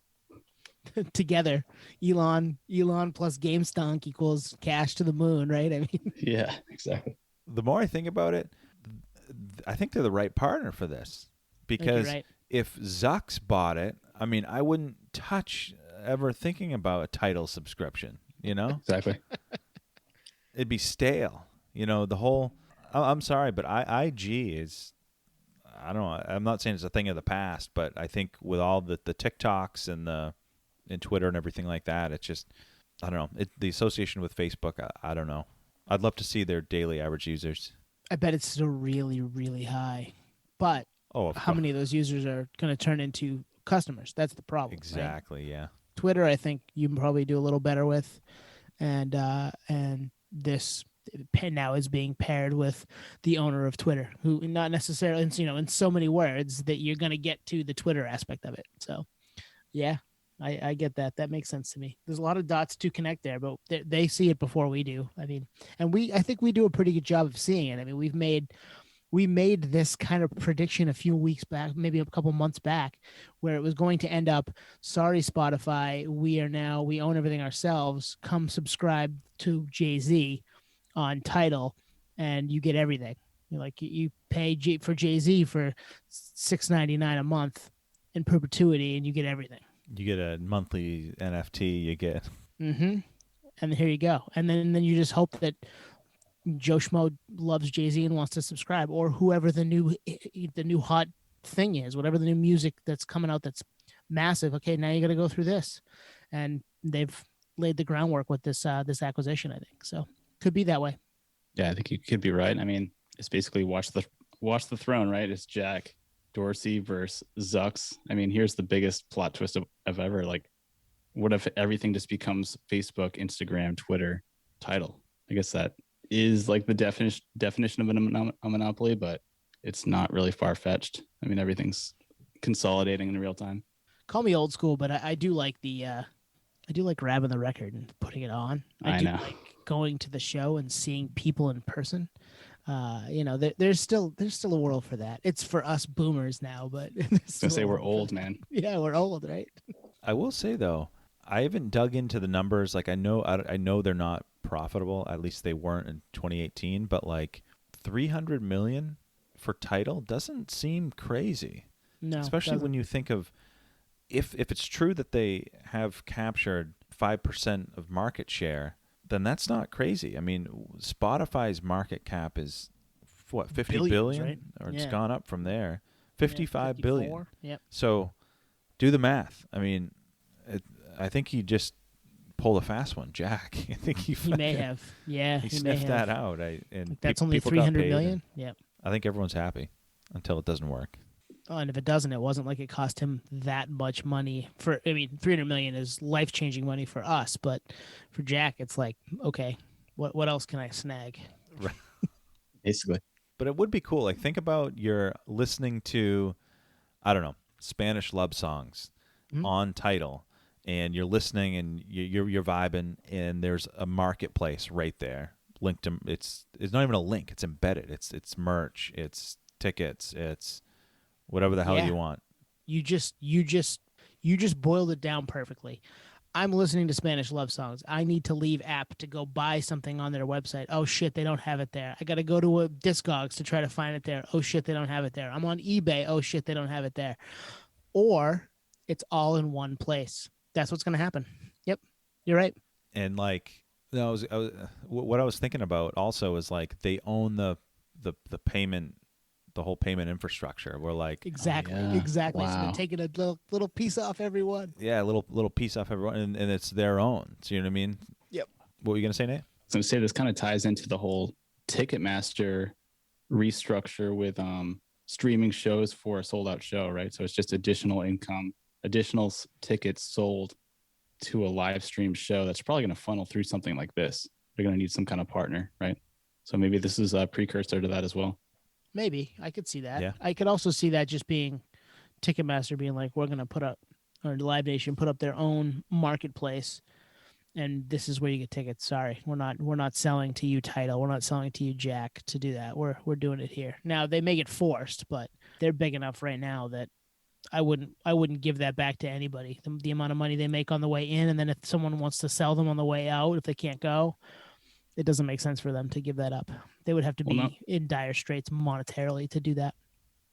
together. Elon plus GameStonk equals cash to the moon, right? I mean,
Yeah, exactly.
The more I think about it, I think they're the right partner for this, because
right.
if Zucks bought it, I mean, I wouldn't touch ever thinking about a Tidal subscription,
Exactly.
It'd be stale, the whole, I'm sorry, but IG is, I don't know, I'm not saying it's a thing of the past, but I think with all the TikToks and Twitter and everything like that, it's just, I don't know, the association with Facebook, I don't know. I'd love to see their daily average users.
I bet it's still really, really high. But how many of those users are going to turn into customers? That's the problem.
Exactly,
right?
Yeah.
Twitter, I think you can probably do a little better with. And this now is being paired with the owner of Twitter, who not necessarily, in so many words that you're going to get to the Twitter aspect of it. So, yeah. I get that. That makes sense to me. There's a lot of dots to connect there, but they see it before we do. I mean, and I think we do a pretty good job of seeing it. I mean, we made this kind of prediction a few weeks back, maybe a couple months back, where it was going to end up, sorry, Spotify, we own everything ourselves. Come subscribe to Jay-Z on Tidal and you get everything. You pay for Jay-Z for $6.99 a month in perpetuity and you get everything.
You get a monthly NFT. You get.
Mm-hmm. And here you go. And then you just hope that Joe Schmo loves Jay-Z and wants to subscribe, or whoever the new hot thing is, whatever the new music that's coming out that's massive. Okay, now you got to go through this, and they've laid the groundwork with this acquisition. I think so. Could be that way.
Yeah, I think you could be right. I mean, it's basically watch the throne, right? It's Jack Dorsey versus Zucks. I mean, here's the biggest plot twist of ever. Like, what if everything just becomes Facebook, Instagram, Twitter, Tidal? I guess that is like the definition of a monopoly, but it's not really far-fetched. I mean, everything's consolidating in real time.
Call me old school, but I do like I do like grabbing the record and putting it on. I do
know.
Like going to the show and seeing people in person. There's still a world for that. It's for us boomers now, but
I was gonna say we're old, man.
Yeah, we're old, right?
I will say though, I haven't dug into the numbers. Like I know they're not profitable. At least they weren't in 2018. But like 300 million for Tidal doesn't seem crazy.
No,
especially when you think of if it's true that they have captured 5% of market share, then that's not crazy. I mean, Spotify's market cap is what, 50 billion,
right?
Or it's gone up from there. 55 billion.
Yep.
So do the math. I mean, I think he just pulled a fast one, Jack. I think he
may have. Yeah,
he sniffed that out.
That's only 300 million. Yeah.
I think everyone's happy until it doesn't work.
Oh, and if it doesn't, it wasn't like it cost him that much money. 300 million is life-changing money for us, but for Jack, it's like, okay, what else can I snag?
Right.
Basically.
But it would be cool. Like, think about you're listening to, I don't know, Spanish love songs on Tidal, and you're listening and you're vibing, and there's a marketplace right there linked to. It's not even a link. It's embedded. It's merch. It's tickets. It's whatever the hell you want. You just
boiled it down perfectly. I'm listening to Spanish love songs. I need to leave app to go buy something on their website. Oh shit, they don't have it there. I got to go to a Discogs to try to find it there. Oh shit, they don't have it there. I'm on eBay. Oh shit, they don't have it there. Or it's all in one place. That's what's going to happen. Yep. You're right.
And like, what I was thinking about also is like they own the payment, the whole payment infrastructure. We're like
exactly.
Wow.
So they're taking a little piece off everyone.
Yeah, a little piece off everyone, and it's their own. So you know what I mean?
Yep.
What were you gonna say, Nate?
I was going to say this kind of ties into the whole Ticketmaster restructure with streaming shows for a sold out show, right? So it's just additional income, additional tickets sold to a live stream show that's probably going to funnel through something like this. They're going to need some kind of partner, right? So maybe this is a precursor to that as well.
Maybe I could see that.
Yeah.
I could also see that just being Ticketmaster being like, we're going to put up, or Live Nation put up their own marketplace, and this is where you get tickets. Sorry, we're not selling to you, Tidal. We're not selling to you, Jack, to do that. We're doing it here. Now they may get forced, but they're big enough right now that I wouldn't give that back to anybody. The amount of money they make on the way in, and then if someone wants to sell them on the way out, if they can't go, it doesn't make sense for them to give that up. They would have to be in dire straits monetarily to do that.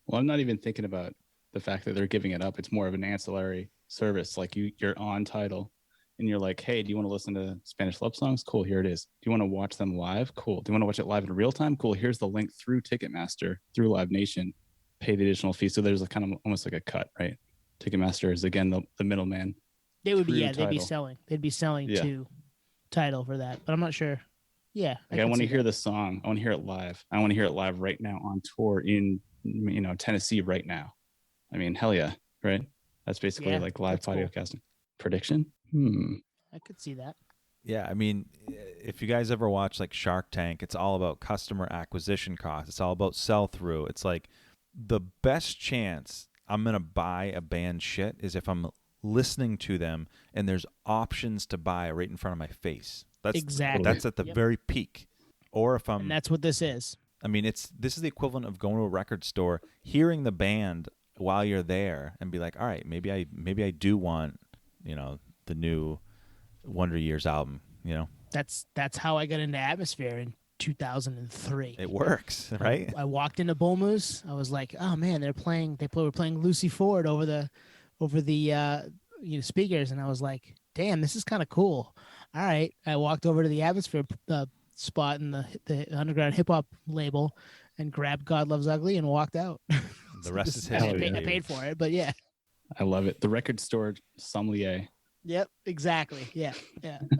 Well, I'm not even thinking about the fact that they're giving it up. It's more of an ancillary service. Like you're on Tidal and you're like, hey, do you want to listen to Spanish love songs? Cool, here it is. Do you want to watch them live? Cool. Do you want to watch it live in real time? Cool. Here's the link through Ticketmaster, through Live Nation. Pay the additional fee. So there's a kind of almost like a cut, right? Ticketmaster is again the middleman.
They would be
Tidal.
they'd be selling to Tidal for that, but I'm not sure. Yeah,
I want to hear the song. I want to hear it live. I want to hear it live right now on tour in Tennessee right now. I mean, hell yeah, right? That's basically like live podcasting. Cool. Prediction?
I could see that.
Yeah, I mean, if you guys ever watch like Shark Tank, it's all about customer acquisition costs. It's all about sell through. It's like the best chance I'm going to buy a band shit is if I'm listening to them and there's options to buy right in front of my face. That's at the very peak. Or if I'm,
and that's what this is.
I mean, this is the equivalent of going to a record store, hearing the band while you're there, and be like, all right, maybe I do want, the new Wonder Years album.
That's how I got into Atmosphere in 2003.
It works, right?
I walked into Bull Moose. I was like, oh man, they were playing Lucy Ford over the speakers, and I was like, damn, this is kind of cool. All right, I walked over to the Atmosphere spot in the underground hip hop label and grabbed God Loves Ugly and walked out.
The rest is history.
I paid for it, but yeah.
I love it. The record store sommelier.
Yep, exactly. Yeah.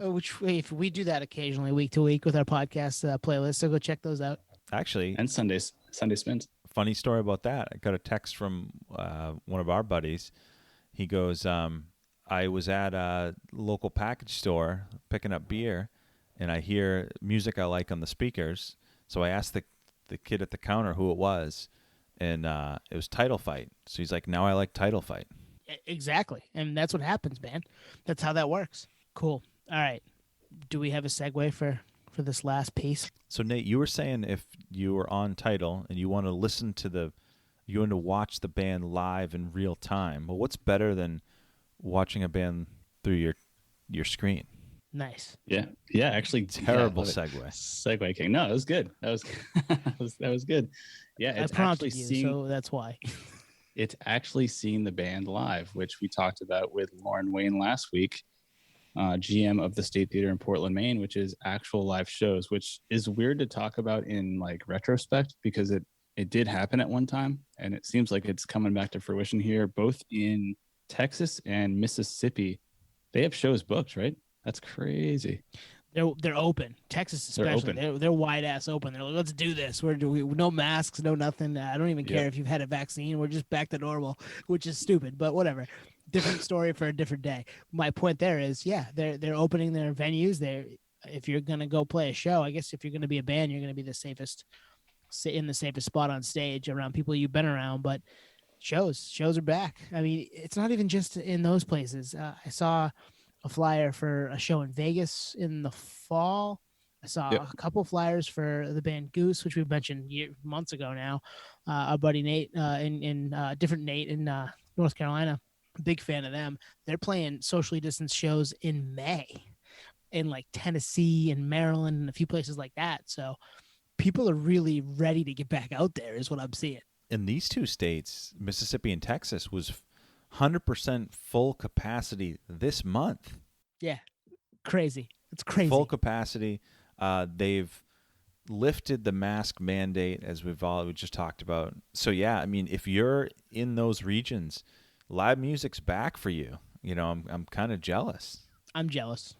Which if we do that occasionally, week to week with our podcast playlist, so go check those out.
Actually,
and Sunday spins.
Funny story about that. I got a text from one of our buddies. He goes, I was at a local package store picking up beer, and I hear music I like on the speakers. So I asked the kid at the counter who it was, and it was Tidal Fight. So he's like, now I like Tidal Fight.
Exactly. And that's what happens, man. That's how that works. Cool. All right. Do we have a segue for this last piece?
So Nate, you were saying if you were on Tidal and you want to watch the band live in real time. Well, what's better than watching a band through your screen?
Nice.
Yeah. Actually,
terrible segue.
Segue king. No, it was good. That was good. Yeah,
I prompted you, so that's why.
It's actually seeing the band live, which we talked about with Lauren Wayne last week, GM of the State Theater in Portland, Maine, which is actual live shows, which is weird to talk about in like retrospect because it did happen at one time, and it seems like it's coming back to fruition here, both in Texas and Mississippi. They have shows booked, right? That's crazy.
They're open. Texas especially. They're wide ass open. They're like, let's do this. We're no masks, no nothing. I don't even care if you've had a vaccine. We're just back to normal, which is stupid, but whatever. Different story for a different day. My point there is, they're opening their venues. If you're gonna go play a show, I guess if you're gonna be a band, you're gonna be in the safest spot on stage around people you've been around. But shows are back. I mean, it's not even just in those places. I saw a flyer for a show in Vegas in the fall. I saw a couple flyers for the band Goose, which we've mentioned months ago now. Our buddy Nate different Nate in North Carolina, big fan of them. They're playing socially distanced shows in May in like Tennessee and Maryland and a few places like that. So people are really ready to get back out there is what I'm seeing.
In these two states, Mississippi and Texas, was 100% full capacity this month.
Yeah, crazy. It's crazy.
Full capacity. They've lifted the mask mandate, as we just talked about. So yeah, I mean, if you're in those regions, live music's back for you. I'm kind of jealous.
I'm jealous,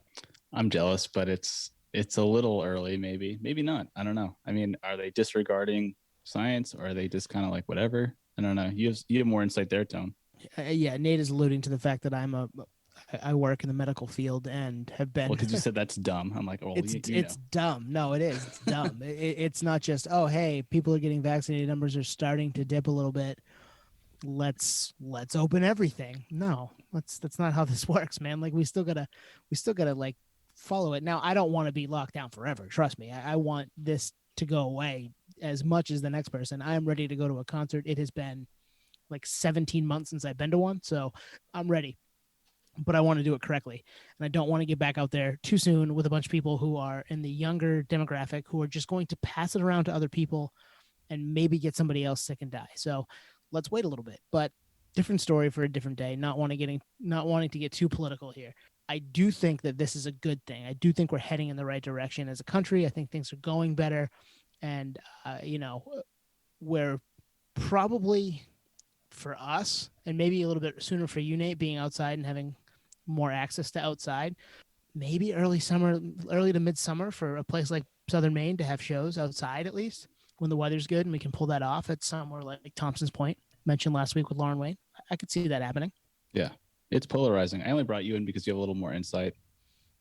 but it's it's a little early, maybe not. I don't know. I mean, are they disregarding science, or are they just kind of like whatever? I don't know. You have more insight there, Tone.
Yeah, Nate is alluding to the fact that I work in the medical field and have
Well,
been.
because you said that's dumb. I'm like, well,
It's dumb. No, it is. It's dumb. It's not just, oh, hey, people are getting vaccinated, numbers are starting to dip a little bit. Let's open everything. No, that's not how this works, man. Like we still gotta like follow it. Now, I don't want to be locked down forever. Trust me. I want this to go away as much as the next person. I am ready to go to a concert. It has been like 17 months since I've been to one, so I'm ready. But I want to do it correctly. And I don't want to get back out there too soon with a bunch of people who are in the younger demographic who are just going to pass it around to other people and maybe get somebody else sick and die. So let's wait a little bit. But different story for a different day. Not wanting to get too political here. I do think that this is a good thing. I do think we're heading in the right direction as a country. I think things are going better. And, we're probably, for us, and maybe a little bit sooner for you, Nate, being outside and having more access to outside, maybe early to midsummer for a place like Southern Maine to have shows outside, at least when the weather's good and we can pull that off at somewhere like Thompson's Point, mentioned last week with Lauren Wayne. I could see that happening.
Yeah, it's polarizing. I only brought you in because you have a little more insight.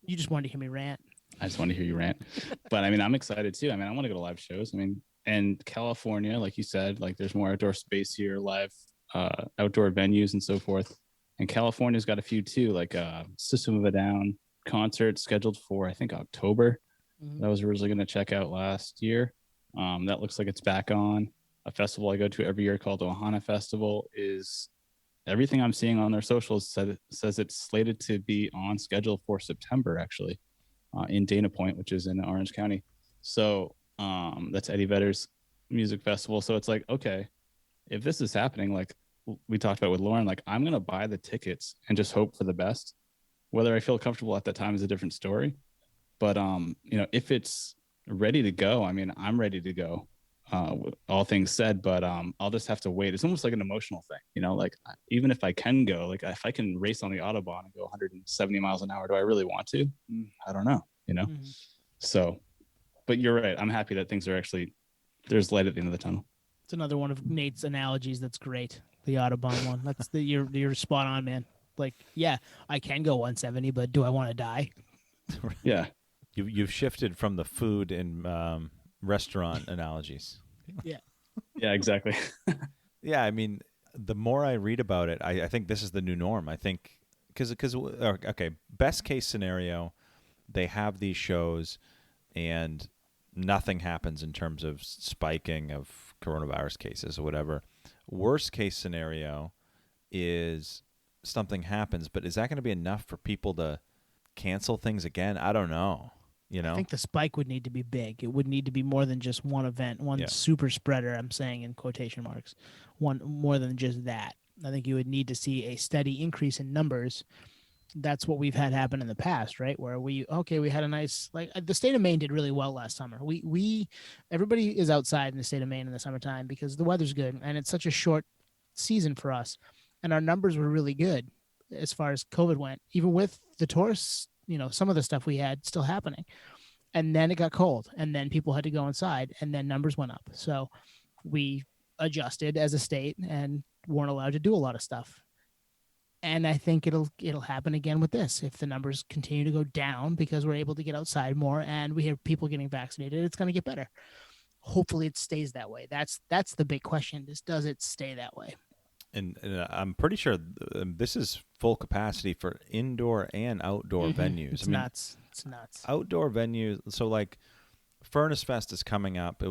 You just wanted to hear me rant.
I just want to hear you rant. But I mean, I'm excited too. I mean, I want to go to live shows. I mean, and California, like you said, like there's more outdoor space here, live outdoor venues and so forth. And California's got a few too, like System of a Down concert scheduled for, I think, October.
Mhm.
That I was originally going to check out last year. That looks like it's back on. A festival I go to every year called the Ohana Festival is, everything I'm seeing on their socials says it's slated to be on schedule for September, actually, in Dana Point, which is in Orange County. So that's Eddie Vedder's music festival. So it's like, okay, if this is happening, like we talked about with Lauren, like I'm going to buy the tickets and just hope for the best. Whether I feel comfortable at that time is a different story. But, if it's ready to go, I mean, I'm ready to go, all things said, but I'll just have to wait. It's almost like an emotional thing, like even if I can go, like if I can race on the Autobahn and go 170 miles an hour, do I really want to? I don't know,
Mm-hmm.
So, but you're right. I'm happy that things are actually, there's light at the end of the tunnel.
It's another one of Nate's analogies that's great. The Autobahn one. That's you're spot on, man. Like, yeah, I can go 170, but do I want to die?
Yeah.
You've shifted from the food and restaurant analogies.
Yeah.
Yeah, exactly.
Yeah, I mean, the more I read about it, I think this is the new norm. I think because okay, best case scenario, they have these shows and nothing happens in terms of spiking of coronavirus cases or whatever. Worst case scenario is something happens, but is that going to be enough for people to cancel things again? I don't know.
I think the spike would need to be big. It would need to be more than just one event, one super spreader, I'm saying in quotation marks, one more than just that. I think you would need to see a steady increase in numbers. That's what we've had happen in the past, right? Where we had a nice, like the state of Maine did really well last summer. Everybody is outside in the state of Maine in the summertime because the weather's good and it's such a short season for us. And our numbers were really good as far as COVID went, even with the tourists, some of the stuff we had still happening. And then it got cold and then people had to go inside and then numbers went up. So we adjusted as a state and weren't allowed to do a lot of stuff. And I think it'll happen again with this. If the numbers continue to go down because we're able to get outside more and we have people getting vaccinated, it's going to get better. Hopefully it stays that way. That's the big question. Does it stay that way?
And I'm pretty sure this is full capacity for indoor and outdoor venues.
It's nuts. It's nuts.
Outdoor venues. So like Furnace Fest is coming up.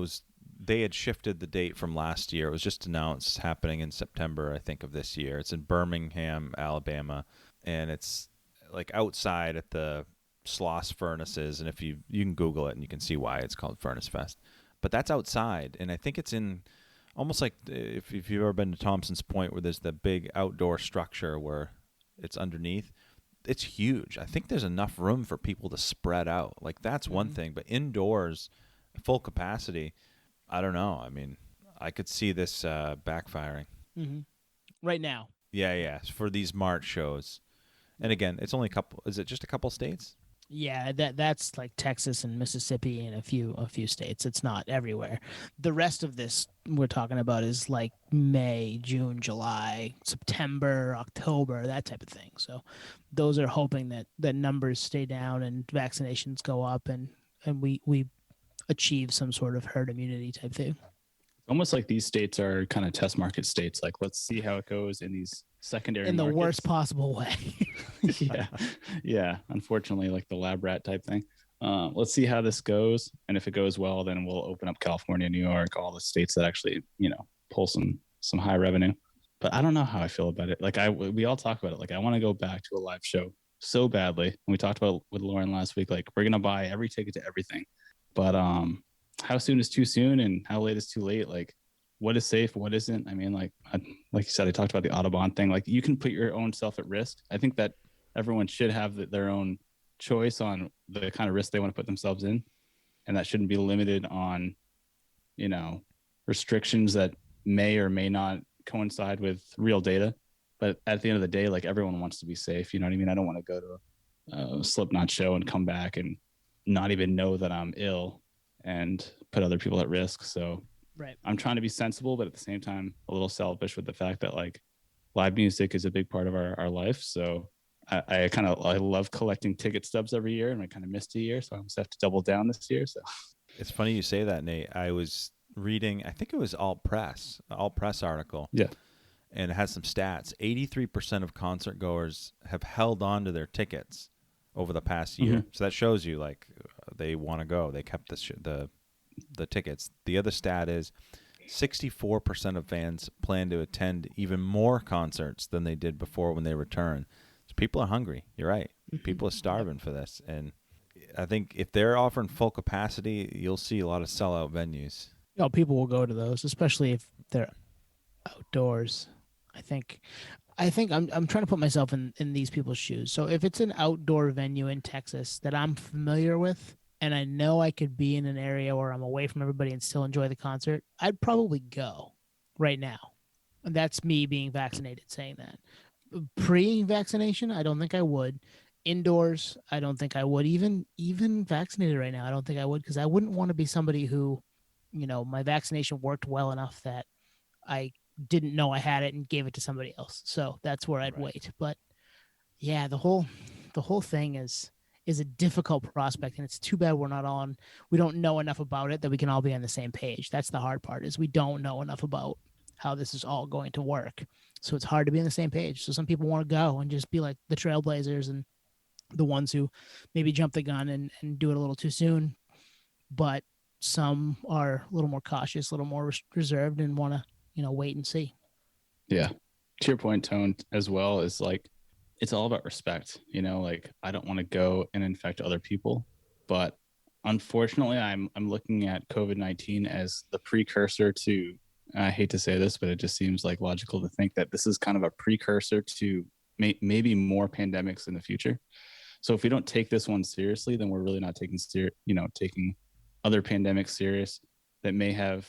They had shifted the date from last year. It was just announced happening in September, I think, of this year. It's in Birmingham, Alabama, and it's like outside at the Sloss furnaces. And if you can Google it and you can see why it's called Furnace Fest. But that's outside, and I think it's in almost like if you've ever been to Thompson's Point where there's the big outdoor structure where it's underneath. It's huge. I think there's enough room for people to spread out. Like that's one thing, but indoors, full capacity, I don't know. I mean, I could see this backfiring.
Mm-hmm. Right now.
Yeah, for these March shows. And again, it's only a couple. Is it just a couple states?
Yeah, that's like Texas and Mississippi and a few states. It's not everywhere. The rest of this we're talking about is like May, June, July, September, October, that type of thing. So those are hoping that numbers stay down and vaccinations go up and we achieve some sort of herd immunity type thing.
Almost like these states are kind of test market states. Like, let's see how it goes in these secondary
In the
markets.
worst possible way.
Yeah, yeah. Unfortunately, like the lab rat type thing. Let's see how this goes, and if it goes well, then we'll open up California, New York, all the states that actually, pull some high revenue. But I don't know how I feel about it. Like we all talk about it. Like I want to go back to a live show so badly. And we talked about with Lauren last week. Like we're gonna buy every ticket to everything, but how soon is too soon, and how late is too late? Like what is safe, what isn't? I mean, like you said, I talked about the Audubon thing. Like you can put your own self at risk. I think that everyone should have their own choice on the kind of risk they want to put themselves in, and that shouldn't be limited on restrictions that may or may not coincide with real data. But at the end of the day, like everyone wants to be safe. You know what I mean? I don't want to go to a Slipknot show and come back and not even know that I'm ill and put other people at risk. So
Right.
I'm trying to be sensible, but at the same time, a little selfish with the fact that like live music is a big part of our life. So I love collecting ticket stubs every year, and I kind of missed a year, so I almost have to double down this year. So
It's funny you say that, Nate. I was reading, I think it was Alt Press article.
Yeah.
And it has some stats. 83% of concert goers have held on to their tickets over the past year.
Mm-hmm.
So that shows you like they want to go. They kept the tickets. The other stat is 64% of fans plan to attend even more concerts than they did before when they return. So people are hungry. You're right. People are starving for this. And I think if they're offering full capacity, you'll see a lot of sellout venues.
People will go to those, especially if they're outdoors. I think I'm trying to put myself in these people's shoes. So if it's an outdoor venue in Texas that I'm familiar with and I know I could be in an area where I'm away from everybody and still enjoy the concert, I'd probably go right now. And that's me being vaccinated saying that. Pre-vaccination, I don't think I would. Indoors, I don't think I would. Even vaccinated right now, I don't think I would, because I wouldn't want to be somebody who, my vaccination worked well enough that I didn't know I had it and gave it to somebody else. So that's where I'd wait. But yeah, the whole thing is a difficult prospect, and it's too bad we don't know enough about it that we can all be on the same page. That's the hard part, is we don't know enough about how this is all going to work. So it's hard to be on the same page. So some people want to go and just be like the trailblazers and the ones who maybe jump the gun and do it a little too soon. But some are a little more cautious, a little more reserved, and want to, wait and see.
Yeah. To your point, Tone, as well, is like, it's all about respect. Like I don't want to go and infect other people, but unfortunately I'm looking at COVID-19 as the precursor to, I hate to say this, but it just seems like logical to think that this is kind of a precursor to maybe more pandemics in the future. So if we don't take this one seriously, then we're really not taking taking other pandemics serious that may have,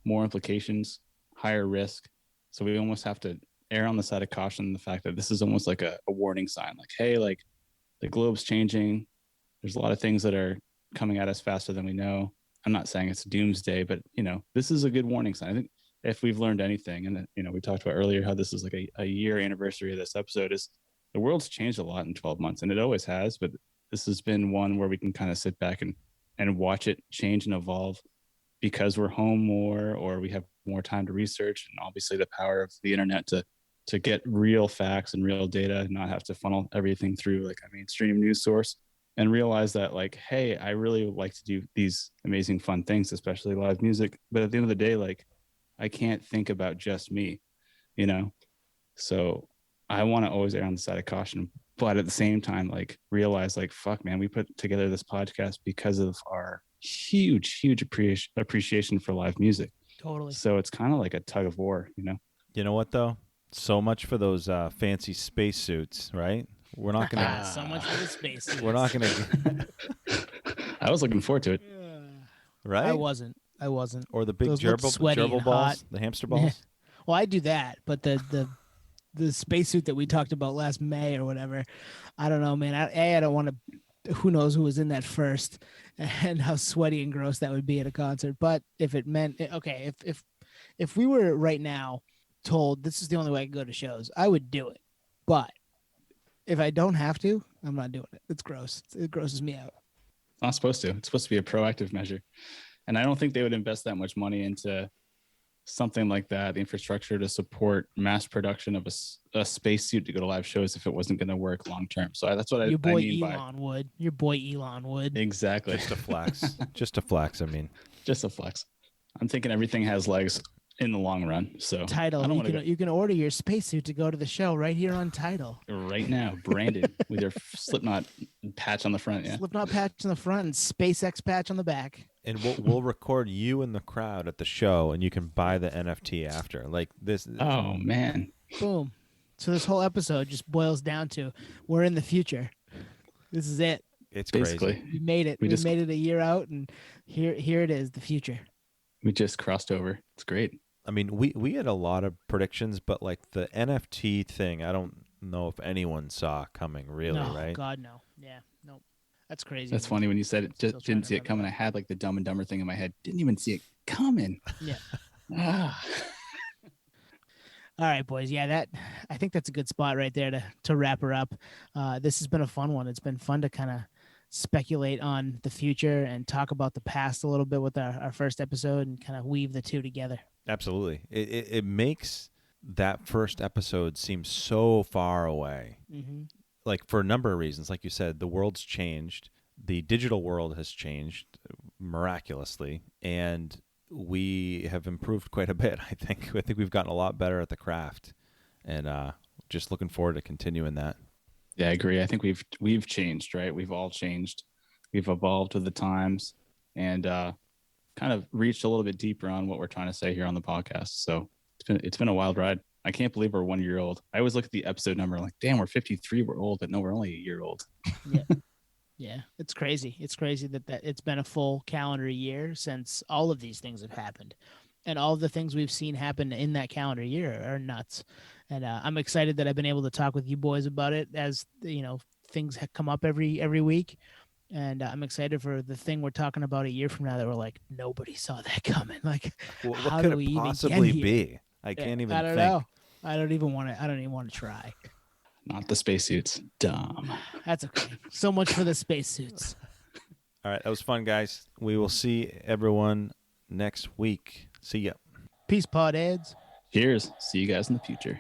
more implications, higher risk. So we almost have to err on the side of caution, the fact that this is almost like a warning sign. Like, hey, like the globe's changing. There's a lot of things that are coming at us faster than we know. I'm not saying it's doomsday, but this is a good warning sign. I think if we've learned anything, and we talked about earlier how this is like a year anniversary of this episode, is the world's changed a lot in 12 months, and it always has, but this has been one where we can kind of sit back and watch it change and evolve because we're home more, or we have more time to research, and obviously the power of the internet to get real facts and real data and not have to funnel everything through like a mainstream news source, and realize that like, hey, I really like to do these amazing fun things, especially live music. But at the end of the day, like I can't think about just me, So I want to always err on the side of caution, but at the same time, like realize like, fuck man, we put together this podcast because of our huge appreciation for live music.
Totally.
So it's kind of like a tug of war,
You know what though? So much for those fancy spacesuits, right? We're not gonna.
So much for the space.
We're not gonna.
I was looking forward to it.
Right?
I wasn't.
Or the big
Those looked sweaty
gerbil
and
balls,
hot.
the hamster balls.
Well, I do that, but the spacesuit that we talked about last May or whatever, I don't know, man. I don't want to who knows who was in that first and how sweaty and gross that would be at a concert. But if it meant, okay, if we were right now told this is the only way I can go to shows, I would do it. But if I don't have to, I'm not doing it. It's gross. It grosses me out.
It's not supposed to. It's supposed to be a proactive measure. And I don't think they would invest that much money into something like that, the infrastructure to support mass production of a spacesuit to go to live shows if it wasn't going to work long term. So that's what
Your boy
I mean
Elon would. Your boy Elon would.
Exactly.
Just a flex. Just a flex. I mean,
just a flex. I'm thinking everything has legs in the long run. So
Tidal, you can order your spacesuit to go to the show right here on Tidal.
Right now, branded with your Slipknot patch on the front. Yeah,
Slipknot patch on the front and SpaceX patch on the back.
and we'll record you in the crowd at the show, and you can buy the NFT after. Like this.
Oh man!
Boom. So this whole episode just boils down to we're in the future. This is it.
It's
basically
crazy.
We made it. We made it a year out, and here it is, the future.
We just crossed over. It's great.
I mean, we had a lot of predictions, but like the NFT thing, I don't know if anyone saw coming. Really,
no,
right?
God, no. Yeah, nope. That's crazy.
That's funny when you said it. Just didn't see it coming. I had like the Dumb and Dumber thing in my head. Didn't even see it coming.
Yeah.
Ah.
All right, boys. Yeah, I think that's a good spot right there to wrap her up. This has been a fun one. It's been fun to kind of speculate on the future and talk about the past a little bit with our first episode and kind of weave the two together.
Absolutely. It makes that first episode seem so far away.
Mm-hmm.
Like for a number of reasons. Like you said, the world's changed. The digital world has changed miraculously. And we have improved quite a bit, I think. I think we've gotten a lot better at the craft. And just looking forward to continuing that.
Yeah, I agree. I think we've changed, right? We've all changed. We've evolved with the times and kind of reached a little bit deeper on what we're trying to say here on the podcast. So it's been a wild ride. I can't believe we're 1 year old. I always look at the episode number like, damn, we're 53, we're old, but no, we're only a year old.
Yeah. Yeah, it's crazy. It's crazy that it's been a full calendar year since all of these things have happened. And all of the things we've seen happen in that calendar year are nuts. And I'm excited that I've been able to talk with you boys about it as, things come up every week. And I'm excited for the thing we're talking about a year from now that we're like, nobody saw that coming. Like,
What
how
could
do we
it
even
possibly
get here?
be? I can't even
I don't
think.
know. I don't even want to try.
Not the spacesuits. Dumb.
That's okay. So much for the spacesuits.
All right. That was fun, guys. We will see everyone next week. See ya.
Peace, pod heads.
Cheers. See you guys in the future.